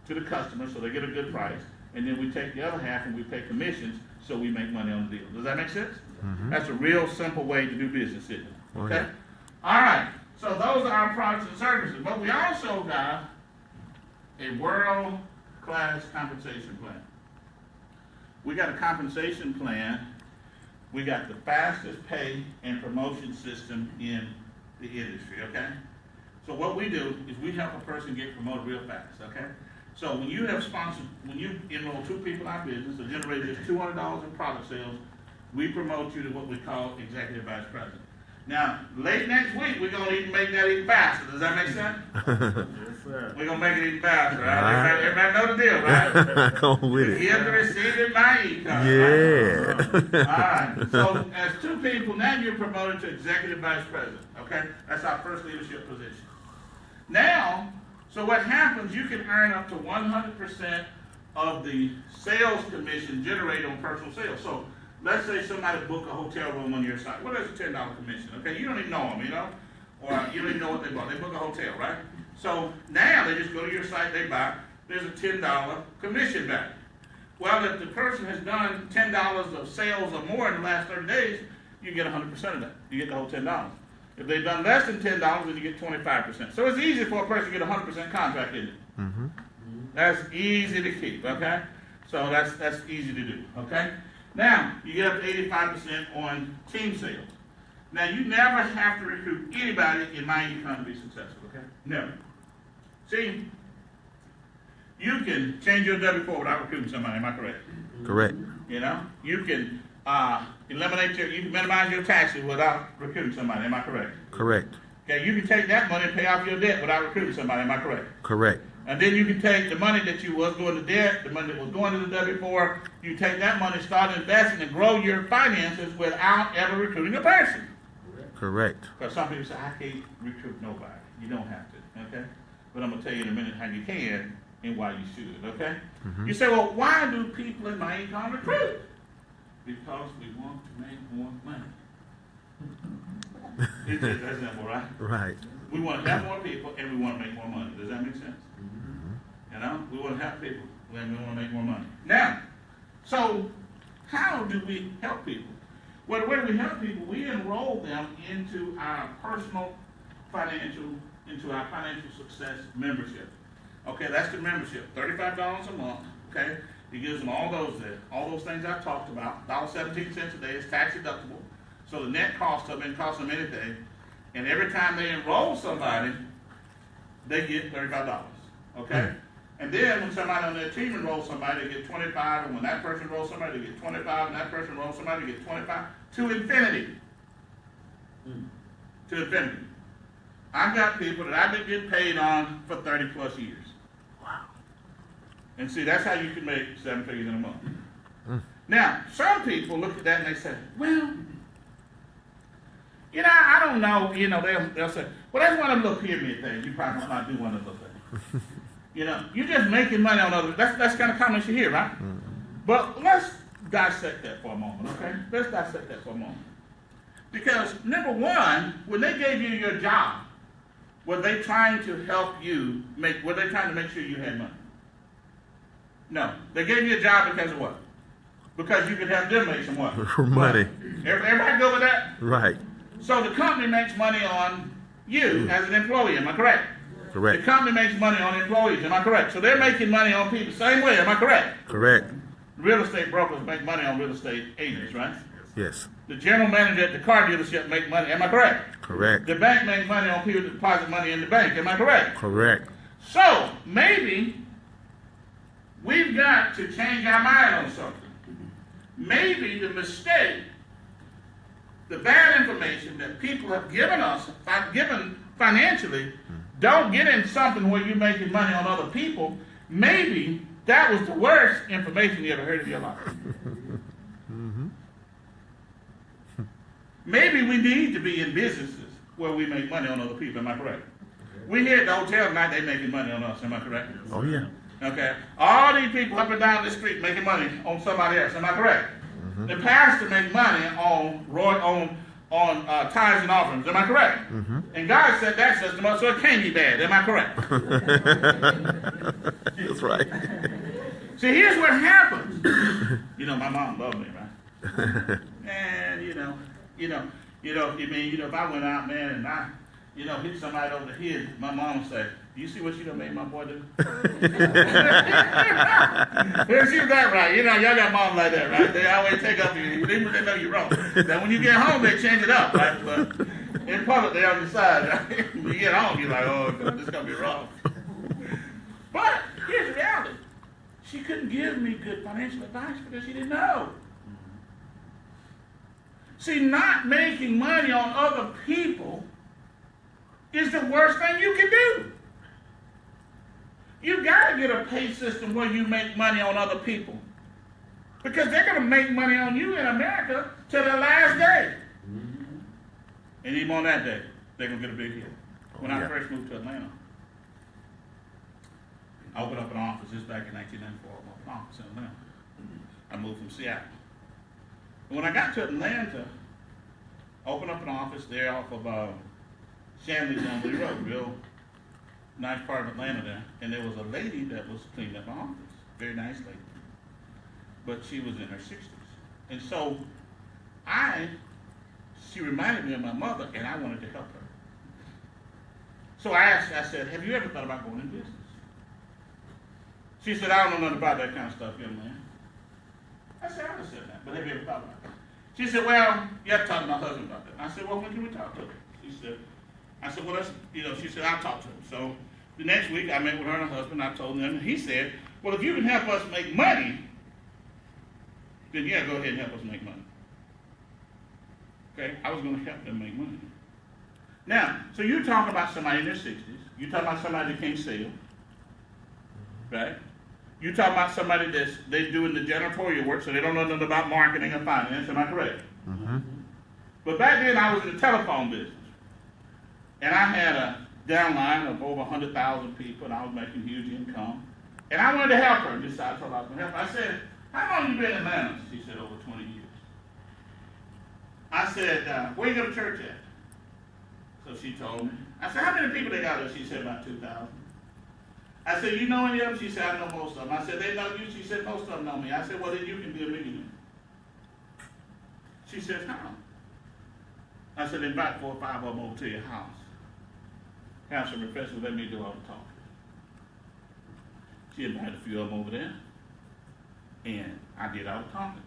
to the customer so they get a good price, and then we take the other half and we pay commissions so we make money on the deal. Does that make sense? Mm-hmm. That's a real simple way to do business, isn't it? Oh, Okay? yeah. All right, so those are our products and services, but we also got a world-class compensation plan. We got a compensation plan. We got the fastest pay and promotion system in the industry, okay? So what we do is we help a person get promoted real fast, okay? So when you enroll 2 people in our business or generate just $200 in product sales, we promote you to what we call executive vice president. Now, late next week, we're going to even make that even faster. Does that make sense? We're going to make it even faster, right? Everybody know the deal, right? Come with it. Here's the receipt in my income. Yeah. Right? All right. So as 2 people, now you're promoted to executive vice president, okay? That's our first leadership position. Now, so what happens, you can earn up to 100% of the sales commission generated on personal sales. So let's say somebody book a hotel room on your site. Well, that's a $10 commission, okay? You don't even know them, you know? Or you don't even know what they bought. They book a hotel, right? So now they just go to your site, they buy. There's a $10 commission back. Well, if the person has done $10 of sales or more in the last 30 days, you get 100% of that. You get the whole $10. If they've done less than $10, then you get 25%. So it's easy for a person to get a 100% contract, isn't it? Mm-hmm. That's easy to keep, okay? So that's easy to do, okay? Now, you get up to 85% on team sales. Now, you never have to recruit anybody in my econ to be successful, okay? Never. See, you can change your W-4 without recruiting somebody, am I correct? Correct. You know, you can you can minimize your taxes without recruiting somebody, am I correct? Correct. Okay, you can take that money and pay off your debt without recruiting somebody, am I correct? Correct. And then you can take the money that you was going to debt, the money that was going to the W-4, you take that money, start investing, and grow your finances without ever recruiting a person. Correct. Because some people say, I can't recruit nobody. You don't have to, okay? But I'm going to tell you in a minute how you can and why you should, okay? Mm-hmm. You say, well, why do people in my income recruit? Because we want to make more money. It's just that simple, right? Right. We want to have more people and we want to make more money. Does that make sense? Mm-hmm. You know, we want to help people and we want to make more money. Now, so how do we help people? Well, the way we help people, we enroll them into our financial success membership. Okay, that's the membership, $35 a month, okay? It gives them all those things I've talked about. $1.17 a day is tax deductible. So the net cost of it didn't cost them anything. And every time they enroll somebody, they get $35, okay? And then when somebody on their team enrolls somebody, they get 25, and when that person enrolls somebody, they get 25, and that person enrolls somebody, they get 25, to infinity. To infinity. I've got people that I've been getting paid on for 30 plus years. Wow. And see, that's how you can make 7 figures in a month. Now, some people look at that and they say, well, you know, I don't know, you know, they'll say, well, that's one of them little pyramid things. You probably might do one of those things. You know, you're just making money on others. That's kind of comments you hear, right? Mm-hmm. But let's dissect that for a moment, okay? Let's dissect that for a moment. Because, number one, when they gave you your job, were they trying to help you were they trying to make sure you had money? No. They gave you a job because of what? Because you could help them make some what? Money. Everybody go with that? Right. So the company makes money on you as an employee, am I correct? Correct. The company makes money on employees, am I correct? So they're making money on people the same way, am I correct? Correct. Real estate brokers make money on real estate agents, right? Yes. The general manager at the car dealership make money, am I correct? Correct. The bank makes money on people that deposit money in the bank, am I correct? Correct. So, maybe we've got to change our mind on something. Maybe the mistake, the bad information that people have given us, given financially, don't get in something where you're making money on other people. Maybe that was the worst information you ever heard in your life. Mm-hmm. Maybe we need to be in businesses where we make money on other people, am I correct? We here at the hotel tonight, they making money on us, am I correct? Oh, yeah. Okay. All these people up and down the street making money on somebody else, am I correct? The pastor makes money on tithes and offerings. Am I correct? And God set that system up so it can't be bad. Am I correct? That's right. See, here's what happens. You know, my mom loved me, right? And if I went out, man, and I, hit somebody over the head, my mom would say, "Do you see what you done made my boy do?" Yeah, she was that right. Y'all got moms like that, right? They always take up you, even when they know you're wrong. Then when you get home, they change it up, right? But in public, they on your side. Right? When you get home, you're like, "Oh, this is gonna be wrong." But here's the reality: she couldn't give me good financial advice because she didn't know. See, not making money on other people is the worst thing you can do. You gotta get a pay system where you make money on other people. Because they're gonna make money on you in America till the last day. And even on that day, they're gonna get a big hit. When I first moved to Atlanta, I opened up an office. This was back in 1994. I opened up an office in Atlanta. I moved from Seattle. And when I got to Atlanta, I opened up an office there off of Shanley's on Lee Road, real nice part of Atlanta there. And there was a lady that was cleaning up my office. Very nice lady. But she was in her 60s. And so she reminded me of my mother, and I wanted to help her. So I said, "Have you ever thought about going in business?" She said, "I don't know nothing about that kind of stuff, young man." I said, "I understand that, but have you ever thought about it?" She said, "Well, you have to talk to my husband about that." I said, "Well, when can we talk to her?" I said, "Well, she said, I'll talk to him." So the next week I met with her and her husband. I told them, and he said, "Well, if you can help us make money, then yeah, go ahead and help us make money." Okay, I was going to help them make money. Now, so you talk about somebody in their 60s. You talk about somebody that can't sell, right? You talk about somebody they're doing the janitorial work, so they don't know nothing about marketing and finance. Am I correct? But back then I was in the telephone business. And I had a downline of over 100,000 people, and I was making huge income. And I wanted to help her. And I told her I was going to help her. I said, "How long you been in Atlanta?" She said, "Over 20 years." I said, "Where you go to church at?" So she told me. I said, "How many people they got there?" She said, "About 2,000. I said, "You know any of them?" She said, "I know most of them." I said, "They know you?" She said, "Most of them know me." I said, "Well, then you can be a millionaire." She says, "How?" I said, "Invite 4 or 5 of them over to your house. Have some refreshments, let me do all the talking." She invited a few of them over there, and I did all the talking.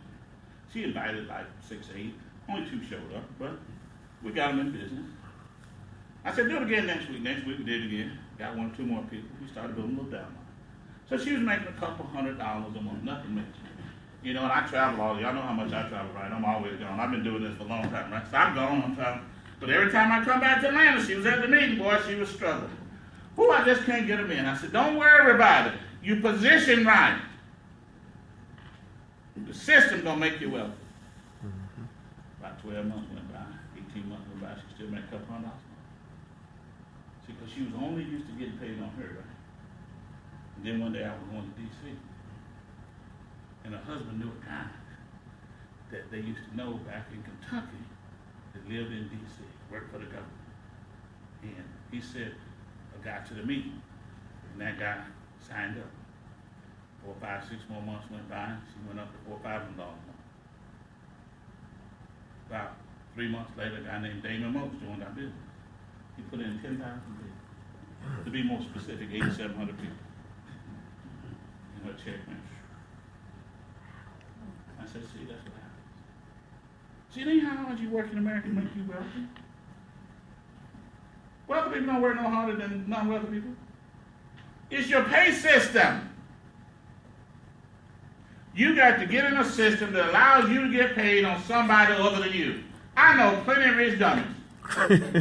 She invited like 6, 8. Only 2 showed up, but we got them in business. I said, "Do it again next week." Next week we did it again. Got 1 or 2 more people. We started building a little downline. So she was making a couple $100 a month, nothing much. And I travel all. Y'all know how much I travel, right? I'm always gone. I've been doing this for a long time, right? So I'm gone, I'm traveling. But every time I come back to Atlanta, she was at the meeting, boy, she was struggling. I just can't get them in. I said, "Don't worry about it. You position right. The system gonna make you wealthy." About 12 months went by, 18 months went by, she still made a couple $100 a month. See, because she was only used to getting paid on her, right? And then one day I was going to D.C. And her husband knew a guy that they used to know back in Kentucky that lived in D.C., worked for the government. And he said, a guy to the meeting, and that guy signed up. 4, 5, 6 more months went by, she went up to $400 or $500 a month. About 3 months later, a guy named Damon Mose joined our business. He put in 10,000 people. To be more specific, 8,700 people. And her check went. I said, "See, that's what happens. See, it ain't how hard you work in America make you wealthy. Wealthy people don't work no harder than non-wealthy people. It's your pay system. You got to get in a system that allows you to get paid on somebody other than you. I know plenty of rich dummies. Plenty of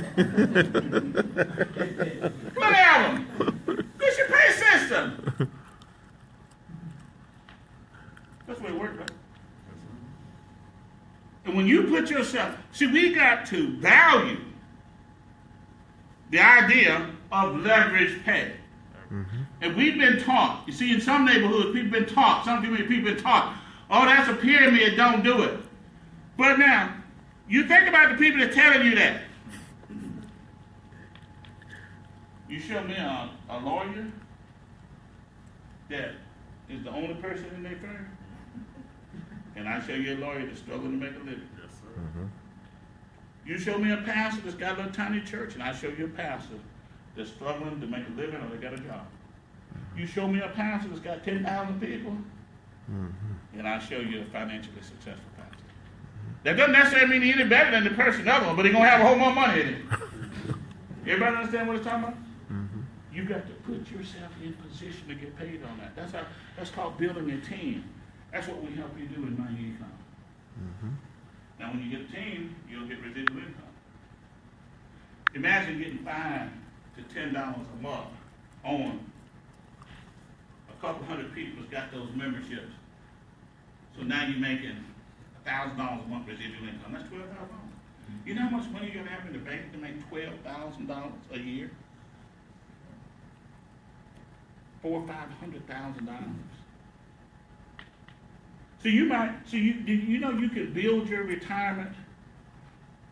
them. It's your pay system. That's the way it works, right? And when you put yourself, see, we got to value the idea of leverage pay. And we've been taught, you see, in some neighborhoods, people have been taught, some communities, people have been taught, oh, that's a pyramid, don't do it. But now, you think about the people that telling you that. You show me a lawyer that is the only person in their firm, and I show you a lawyer that's struggling to make a living. Yes, sir. You show me a pastor that's got a little tiny church, and I show you a pastor that's struggling to make a living or they got a job. You show me a pastor that's got 10,000 people, and I show you a financially successful pastor. That doesn't necessarily mean he's any better than the person other one, but he's going to have a whole more money in it. Everybody understand what it's talking about? You got to put yourself in position to get paid on that. That's called building a team. That's what we help you do in Miami Econ. Now, when you get a team, you'll get residual income. Imagine getting $5 to $10 a month on a couple hundred people that's got those memberships. So now you're making $1,000 a month residual income. That's $12,000. You know how much money you're gonna have in the bank to make $12,000 a year? $400,000 or $500,000. So you could build your retirement.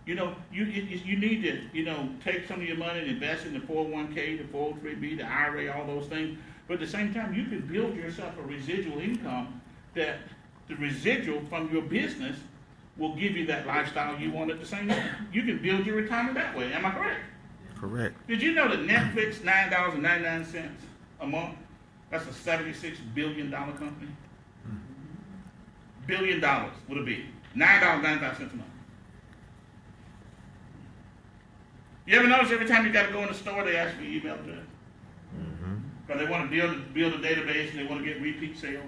You need to, take some of your money and invest in the 401k, the 403b, the IRA, all those things. But at the same time, you can build yourself a residual income that the residual from your business will give you that lifestyle you want at the same time. You can build your retirement that way. Am I correct? Correct. Did you know that Netflix, $9.99 a month, that's a $76 billion company? $1 billion would it be? $9.95 a month. You ever notice every time you got to go in the store, they ask for your email address? Because they want to build a database and they want to get repeat sales.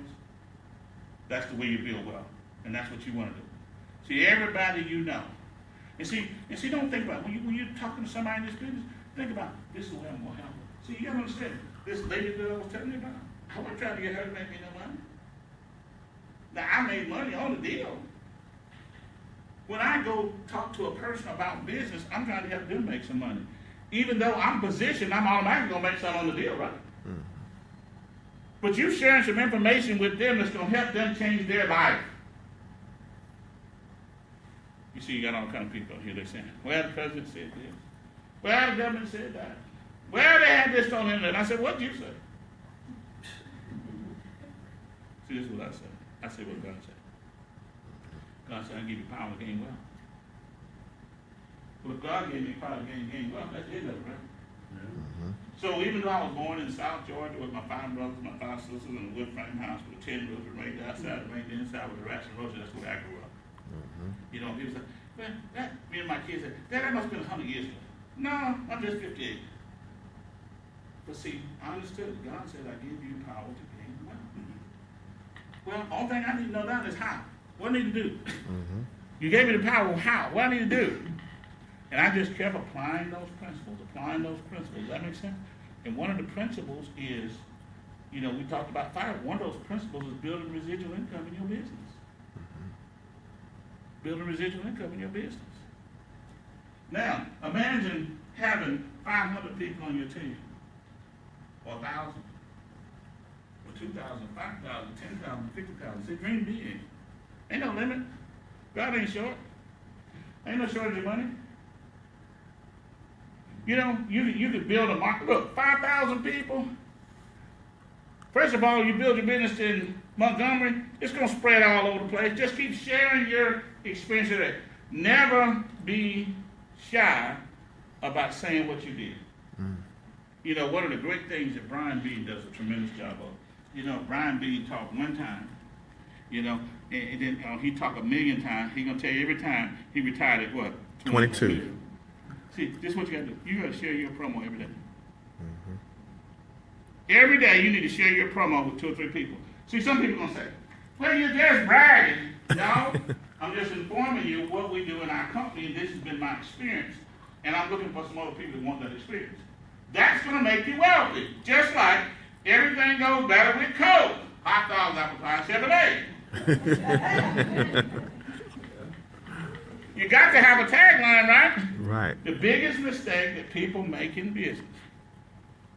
That's the way you build wealth. And that's what you want to do. See, everybody you know. And see, don't think about it. When you're talking to somebody in this business, think about, this is the way I'm going to help them. See, you got to understand, this lady that I was telling you about, I wasn't trying to get her to make me no money. Now, I made money on the deal. When I go talk to a person about business, I'm trying to help them make some money. Even though I'm positioned, I'm automatically going to make something on the deal, right? But you're sharing some information with them that's going to help them change their life. You see, you got all kind of people here, they're saying, well, the president said this. Well, the government said that. Well, they had this on the internet. I said, what'd you say? See, this is what I said. I said what God said. God said, I give you power to gain wealth. Well, if God gave me power to gain wealth, that's it, right? So even though I was born in South Georgia with my 5 brothers, my 5 sisters, in a wood frame house with a tin roof, and rained outside, and rained inside with a rats and roaches, that's where I grew up. People say, well, me and my kids said, Dad, that must have been 100 years ago. No, I'm just 58. But see, I understood. God said, I give you power to gain wealth. Well, the only thing I need to know now is how. What do I need to do? You gave me the power, how? What do I need to do? And I just kept applying those principles. Does that make sense? And one of the principles is, we talked about fire. One of those principles is building residual income in your business. Building residual income in your business. Now, imagine having 500 people on your team, or 1,000, or 2,000, 5,000, 10,000, 50,000. See, dream big. Ain't no limit. God ain't short. Ain't no shortage of money. You could build a market. Look, 5,000 people. First of all, you build your business in Montgomery, it's going to spread all over the place. Just keep sharing your experience today. Never be shy about saying what you did. One of the great things that Brian Bean does a tremendous job of. Brian Bean talked one time, and then he talked 1,000,000 times. He's going to tell you every time he retired at what? 22. See, this is what you got to do. You got to share your promo every day. Every day you need to share your promo with 2 or 3 people. See, some people are going to say, well, you're just bragging. No, I'm just informing you what we do in our company, and this has been my experience, and I'm looking for some other people who want that experience. That's going to make you wealthy. Just like everything goes better with Coke. Hot dogs, apple pie, Chevrolet. You got to have a tagline, right? Right. The biggest mistake that people make in business,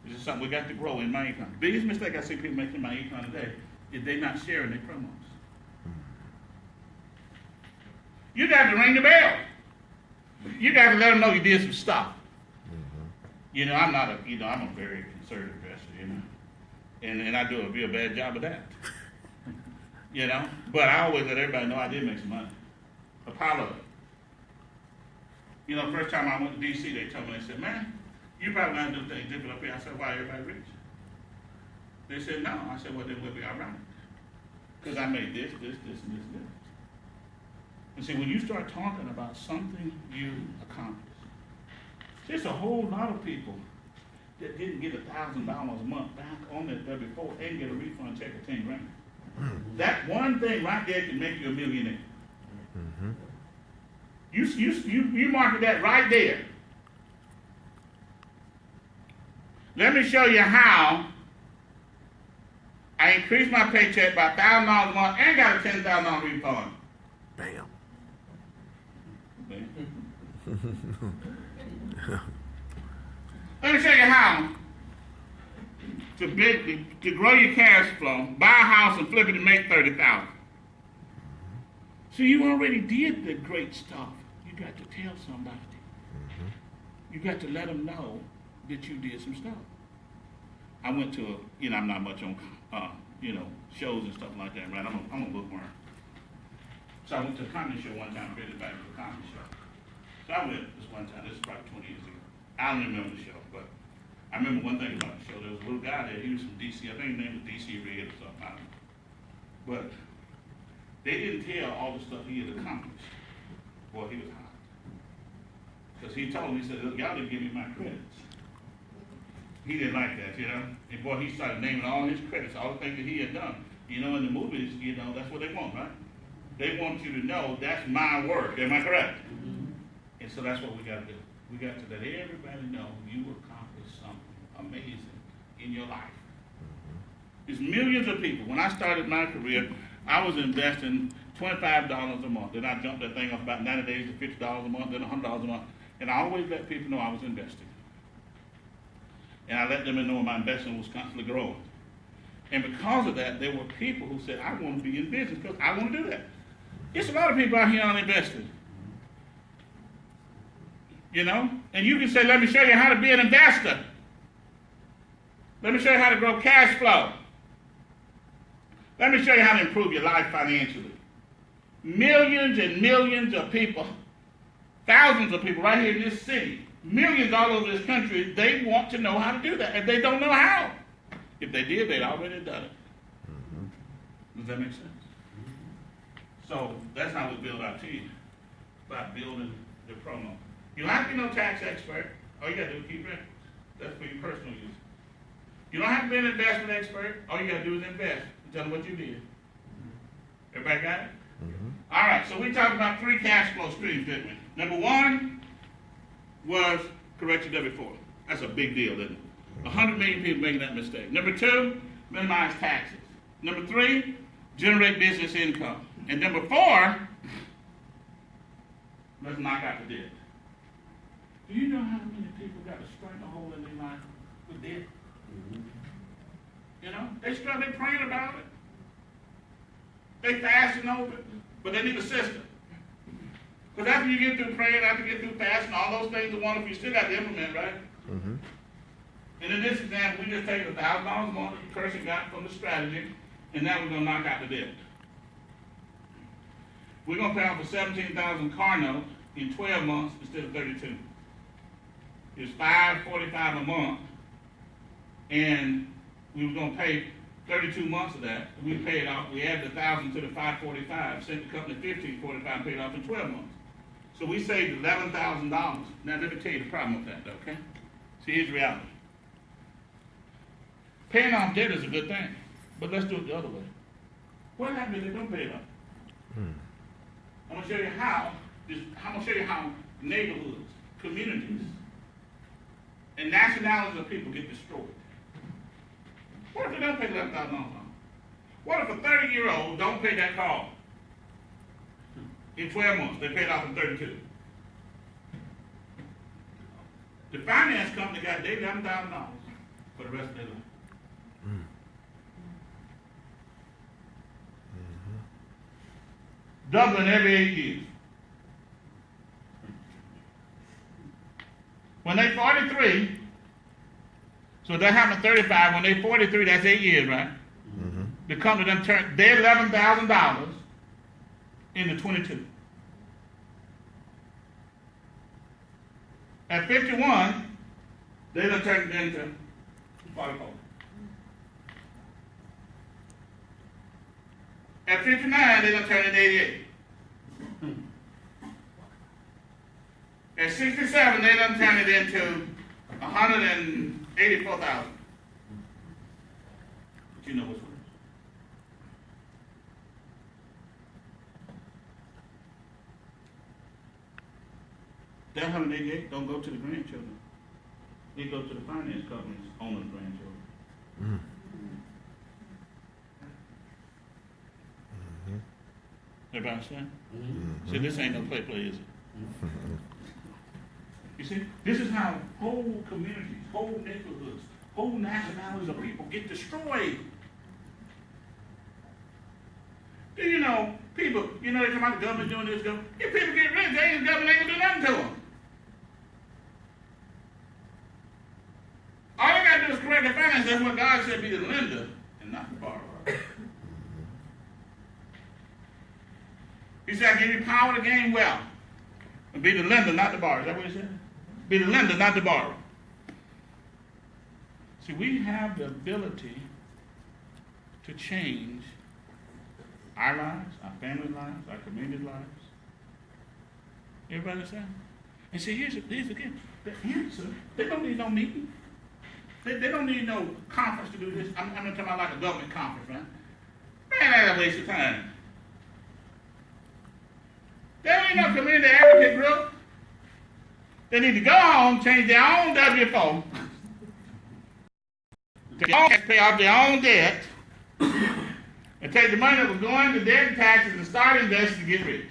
this is something we got to grow in my econ. The biggest mistake I see people making in my econ today is they're not sharing their promos. You got to ring the bell. You got to let them know you did some stuff. You know, I'm not a, you know, I'm a very conservative investor, you know, and I do a real bad job of that. You know, but I always let everybody know I did make some money. A pile of it. You know, the first time I went to D.C., they told me, they said, man, you probably gonna do things different up here. I said, why, everybody rich? They said, no. I said, well, then we'll be all right. Because I made this, and this. And see, when you start talking about something you accomplished, there's a whole lot of people that didn't get $1,000 a month back on it there before and get a refund check of 10 grand. That one thing right there can make you a millionaire. Mm-hmm. You market that right there. Let me show you how I increased my paycheck by $1,000 a month and got a $10,000 refund. Bam. Let me show you how to grow your cash flow, buy a house and flip it and make $30,000. So you already did the great stuff. You got to tell somebody. You got to let them know that you did some stuff. I went to you know, I'm not much on, you know, shows and stuff like that, right? I'm a bookworm. So I went to a comedy show one time, created back to a comedy show. So I went this one time, this is probably 20 years ago. I don't remember the show, but I remember one thing about the show. There was a little guy there, he was from D.C., I think his name was D.C. Red or something, I don't know. But they didn't tell all the stuff he had accomplished. Boy, he was hot. Because he told me, he said, y'all didn't give me my credits. He didn't like that, you know. And boy, he started naming all his credits, all the things that he had done. You know, in the movies, you know, that's what they want, right? They want you to know that's my work. Am I correct? And so that's what we got to do. We got to let everybody know you accomplished something amazing in your life. There's millions of people. When I started my career, I was investing $25 a month. Then I jumped that thing up about 90 days to $50 a month, then $100 a month. And I always let people know I was investing. And I let them know my investment was constantly growing. And because of that, there were people who said, I want to be in business because I want to do that. There's a lot of people out here uninvested. You know? And you can say, let me show you how to be an investor. Let me show you how to grow cash flow. Let me show you how to improve your life financially. Millions and millions of people, thousands of people right here in this city, millions all over this country, they want to know how to do that, and they don't know how. If they did, they'd already done it. Does that make sense? So that's how we build our team, by building the promo. You don't have to be no tax expert. All you got to do is keep records. That's for your personal use. You don't have to be an investment expert. All you got to do is invest and tell them what you did. Everybody got it? All right, so we talked about 3 cash flow streams, didn't we? Number 1 was correct your W-4. That's a big deal, isn't it? 100 million people making that mistake. Number 2, minimize taxes. Number 3, generate business income. And number 4, let's knock out the debt. Do you know how many people got a stranglehold in their life with debt? You know, they struggle, they praying about it. They fasting over it, but they need a system. Because after you get through praying, after you get through fasting, all those things are wonderful, you still got to implement, right? And in this example, we just take $1,000 a month that the person got from the strategy, and now we're going to knock out the debt. We're going to pay off a $17,000 car note in 12 months instead of 32. It's $545 a month, and we were going to pay 32 months of that. We paid off. We added $1,000 to the $545, sent the company $1,545, and paid off in 12 months. So we saved $11,000. Now let me tell you the problem with that, though, okay? See, here's reality. Paying off debt is a good thing, but let's do it the other way. What happens if they don't pay it off? I'm going to show you how. I'm going to show you how neighborhoods, communities, and nationalities of people get destroyed. What if they don't pay $11,000 off? What if a 30-year-old don't pay that car? In 12 months, they paid off in 32. The finance company got they $11,000 for the rest of their life. Doubling every 8 years. When they 43, so that happened 35. When they 43, that's 8 years, right? Mm-hmm. The company done turned their $11,000 into 22. At 51, they done turned it into 44. At 59, they done turned it into 88. At 67, they done turned it into 184,000. But you know what's worse. That 188 don't go to the grandchildren. It goes to the finance companies owning the grandchildren. Mm. Everybody understand? See, this ain't no play, is it? You see, this is how whole communities, whole neighborhoods, whole nationalities of people get destroyed. Do you know, people, they come out the government doing this, if people get rich, the government ain't gonna do nothing to them. All they gotta do is correct the finance. That's what God said, be the lender and not the borrower. He said, I give you power to gain wealth. And be the lender, not the borrower. Is that what he said? Be the lender, not the borrower. See, we have the ability to change our lives, our family lives, our community lives. Everybody understand? And see, here's again, the answer. They don't need no meeting. They don't need no conference to do this. I'm not talking about like a government conference, right? Man, that's a waste of time. There ain't no community advocate group. They need to go home, change their own W-4, pay off their own debt, and take the money that was going to debt and taxes and start investing to get rich.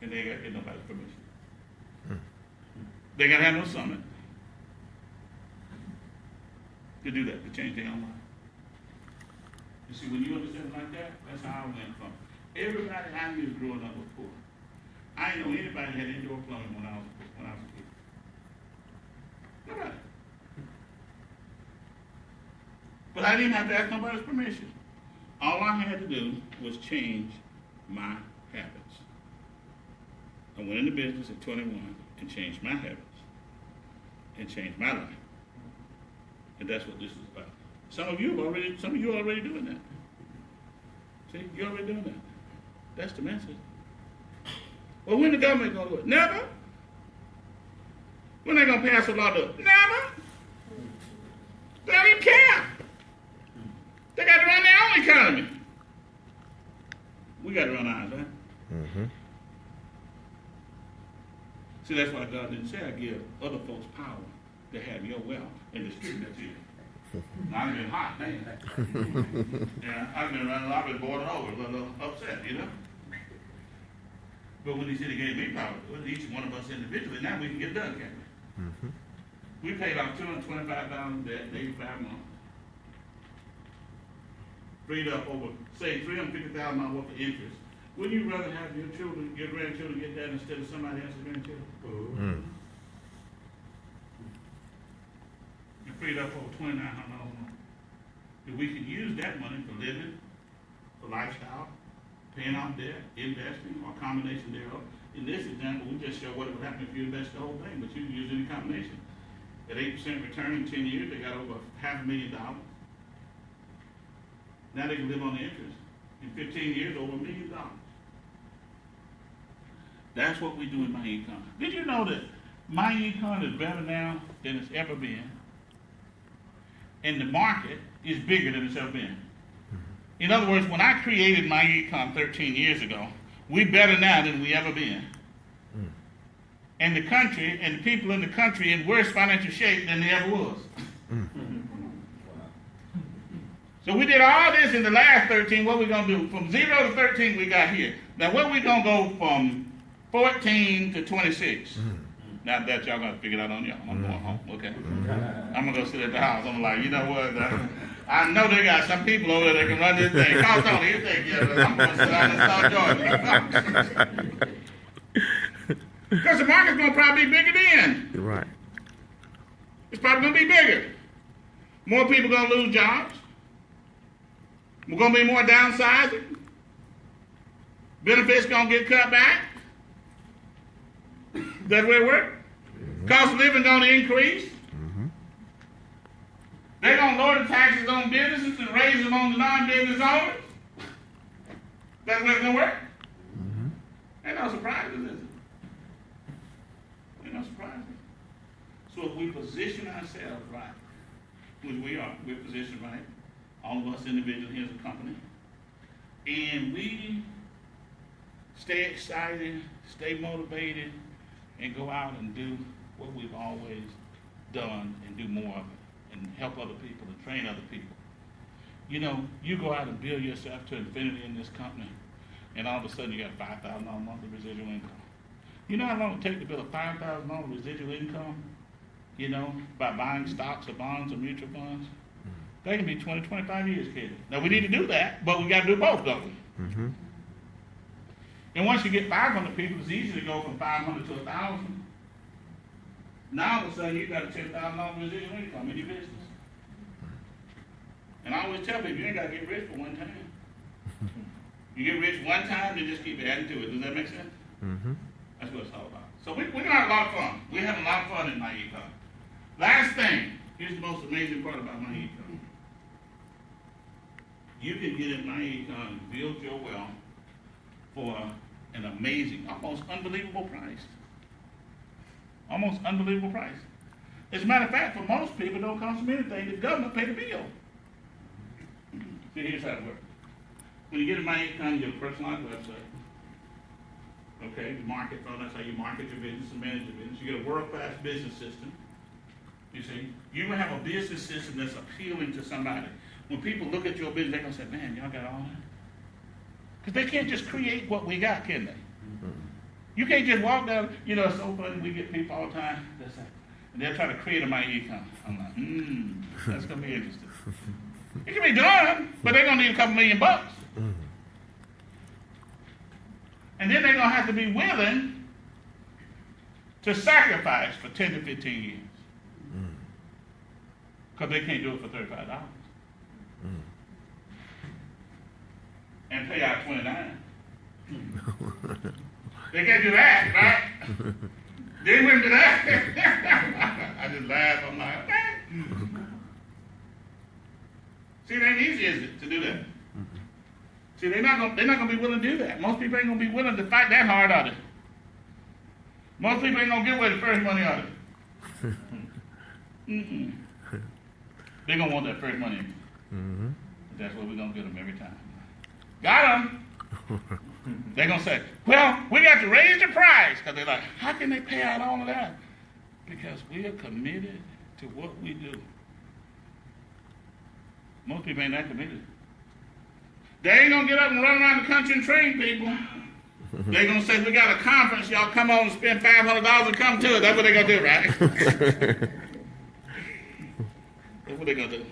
And they ain't got to get nobody's permission. They ain't got to have no summit to do that, to change their own life. You see, when you understand it like that, that's how I went from. Everybody I knew growing up was poor. I didn't know anybody had indoor plumbing when I was a kid. Nobody. But I didn't have to ask nobody's permission. All I had to do was change my habits. I went into business at 21 and changed my habits and changed my life. And that's what this is about. Some of you are already doing that. See, you're already doing that. That's the message. Well, when the government gonna do it? Never. When they gonna pass a law to it? Never. They don't even care. They got to run their own economy. We got to run ours, right? Mm-hmm. See, that's why God didn't say I give other folks power to have your wealth and distribute that to you. I've been hot, man. Yeah, I've been running, I've been boiling over, a little upset, But when he said he gave me power, well, each one of us individually, now we can get done, can't we? Mm-hmm. We paid off $225,000 debt, 85 months. Freed up over, say, $350,000 worth of interest. Wouldn't you rather have your children, your grandchildren get that instead of somebody else's grandchildren? Mm. You freed up over $2,900 a month. If we could use that money for living, for lifestyle, paying off debt, investing, or a combination thereof. In this example, we just show what would happen if you invest the whole thing, but you can use any combination. At 8% return in 10 years, they got over $500,000. Now they can live on the interest. In 15 years, over $1 million. That's what we do in my econ. Did you know that my econ is better now than it's ever been? And the market is bigger than it's ever been. In other words, when I created my econ 13 years ago, we better now than we ever been. And the country and the people in the country in worse financial shape than they ever was. So we did all this in the last 13. What we going to do? From 0 to 13 we got here. Now where we going to go from 14 to 26? Now that y'all got to figure it out on y'all. I'm going home, okay? I'm going to go sit at the house. I'm like, you know what? I know they got some people over there that can run this thing. Call Tony, you take care of it. I'm going to sit down and start joining. Because the market's going to probably be bigger then. You're right. It's probably going to be bigger. More people going to lose jobs. We're going to be more downsizing. Benefits going to get cut back. That's where it works. Cost of living going to increase. They're going to lower the taxes on businesses and raise them on the non-business owners. That's where it's going to work. Ain't no surprises, is it? Ain't no surprises. So if we position ourselves right, which we are, we're positioned right, all of us individually here as a company, and we stay excited, stay motivated, and go out and do what we've always done and do more of it, and help other people and train other people. You know, you go out and build yourself to infinity in this company, and all of a sudden you got $5,000 monthly residual income. You know how long it takes to build a $5,000 residual income? You know, by buying stocks or bonds or mutual funds? They can be 20, 25 years, kids. Now we need to do that, but we got to do both, don't we? And once you get 500 people, it's easy to go from 500 to 1,000. Now all of a sudden you've got a $10,000 residual income in your business. And I always tell people, you ain't got to get rich for one time. You get rich one time, then just keep adding to it. Does that make sense? That's what it's all about. So we're going to have a lot of fun. We're having a lot of fun in My Econ. Last thing, here's the most amazing part about My Econ. You can get in My Econ and build your wealth for an amazing, almost unbelievable price. Almost unbelievable price. As a matter of fact, for most people, it don't cost them anything. The government pay the bill. See, here's how it works. When you get in My Econ, you get a personalized website. Okay, you market phone, that's how you market your business and manage your business. You get a world-class business system. You see, you will have a business system that's appealing to somebody. When people look at your business, they're going to say, man, y'all got all that? Because they can't just create what we got, can they? You can't just walk down, you know, it's so funny, we get people all the time, and they'll try to create a My Econ. I'm like, that's going to be interesting. It can be done, but they're going to need a couple $1 million. And then they're going to have to be willing to sacrifice for 10 to 15 years. Because they can't do it for $35. And pay out $29. They can't do that, right? They wouldn't do that. I just laugh. I'm like, okay. See, it ain't easy, is it, to do that? See, they're not gonna be willing to do that. Most people ain't gonna be willing to fight that hard on it. Most people ain't gonna give away the first money on it. They're gonna want that first money. That's what we're gonna get them every time. Got them. They're gonna say, well, we got to raise the price. Because they're like, how can they pay out all of that? Because we are committed to what we do. Most people ain't that committed. They ain't gonna get up and run around the country and train people. They're gonna say, we got a conference, y'all come on and spend $500 and come to it. That's what they're gonna do, right? That's what they're gonna do.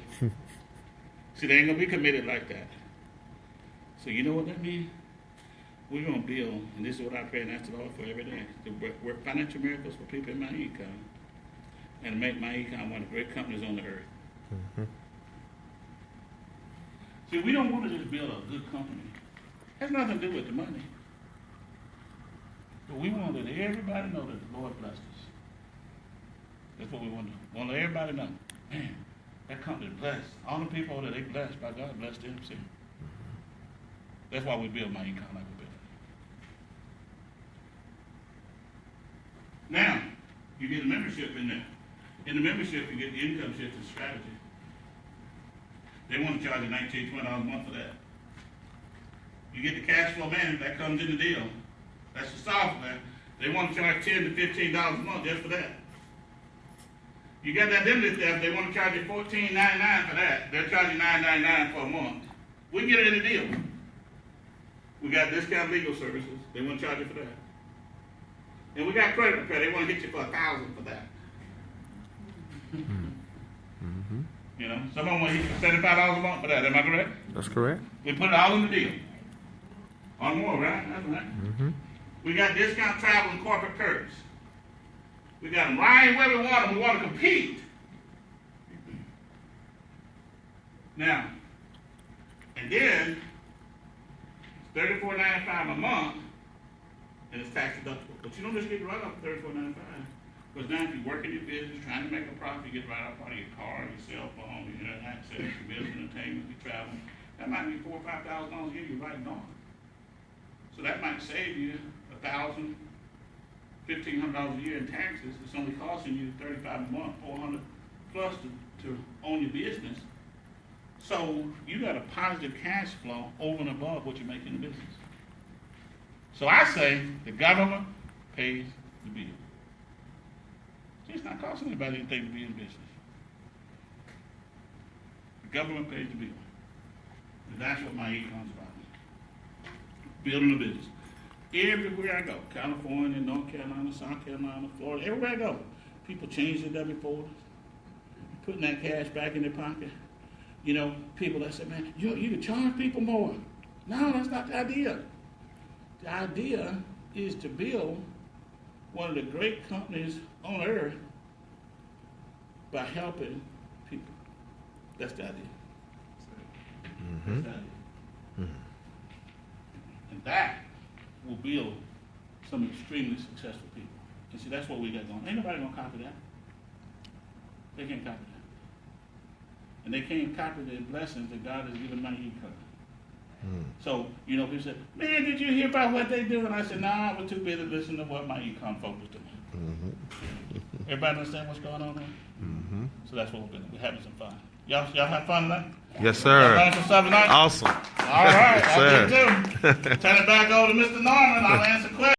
See, they ain't gonna be committed like that. So you know what that means? We're gonna build, and this is what I pray and ask the Lord for every day, to work financial miracles for people in My Econ, and make My Econ one of the great companies on the earth. See, we don't want to just build a good company. It has nothing to do with the money. But we want to let everybody know that the Lord blessed us. That's what we want to do. We want to let everybody know, man, that company is blessed. All the people that they blessed by God, blessed them, see. That's why we build My Econ like we build it. Now, you get a membership in there. In the membership, you get the income shifting strategy. They want to charge you $19, $20 a month for that. You get the cash flow management, that comes in the deal. That's the software. They want to charge $10 to $15 a month just for that. You got that limited stuff, they want to charge you $14.99 for that. They're charging $9.99 for a month. We get it in the deal. We got discount legal services. They want to charge you for that. And we got credit repair. They want to hit you for $1,000 for that. You know, some of them want to hit you for $75 a month for that. Am I correct? That's correct. We put it all in the deal. On more, right? That's right. We got discount travel and corporate perks. We got them right where we want them. We want to compete. Now, and then it's $34.95 a month, and it's tax deductible. But you don't just get right off $34.95. Because now if you work in your business, trying to make a profit, you get right off out of your car, your cell phone, your internet access, your business, entertainment, your travel. That might be $4,000 or $5,000 a year you're writing off. So that might save you $1,000, $1,500 a year in taxes. It's only costing you $35 a month, $400 plus to own your business. So you got a positive cash flow over and above what you make in the business. So I say the government pays the bill. See, it's not costing anybody anything to be in business. The government pays the bill. And that's what my econ's about. Building a business. Everywhere I go, California, North Carolina, South Carolina, Florida, everywhere I go, people change their W-4s, putting that cash back in their pocket. You know, people that say, man, you can charge people more. No, that's not the idea. The idea is to build one of the great companies on earth by helping people. That's the idea. Mm-hmm. That's the idea. And that will build some extremely successful people. And see, that's what we got going. Ain't nobody gonna copy that. They can't copy that. And they can't copy the blessings that God has given my econ. So, you know, people say, man, did you hear about what they do? And I said, nah, I was too busy listening to what my econ folks was doing. Mm-hmm. Everybody understand what's going on there? Mm-hmm. So that's what we're doing. We're having some fun. Y'all have fun tonight? Yes, Y'all sir. learn some stuff tonight? Awesome. All right, Yes, I sir. did too. Turn it back over to Mr. Norman. I'll answer questions.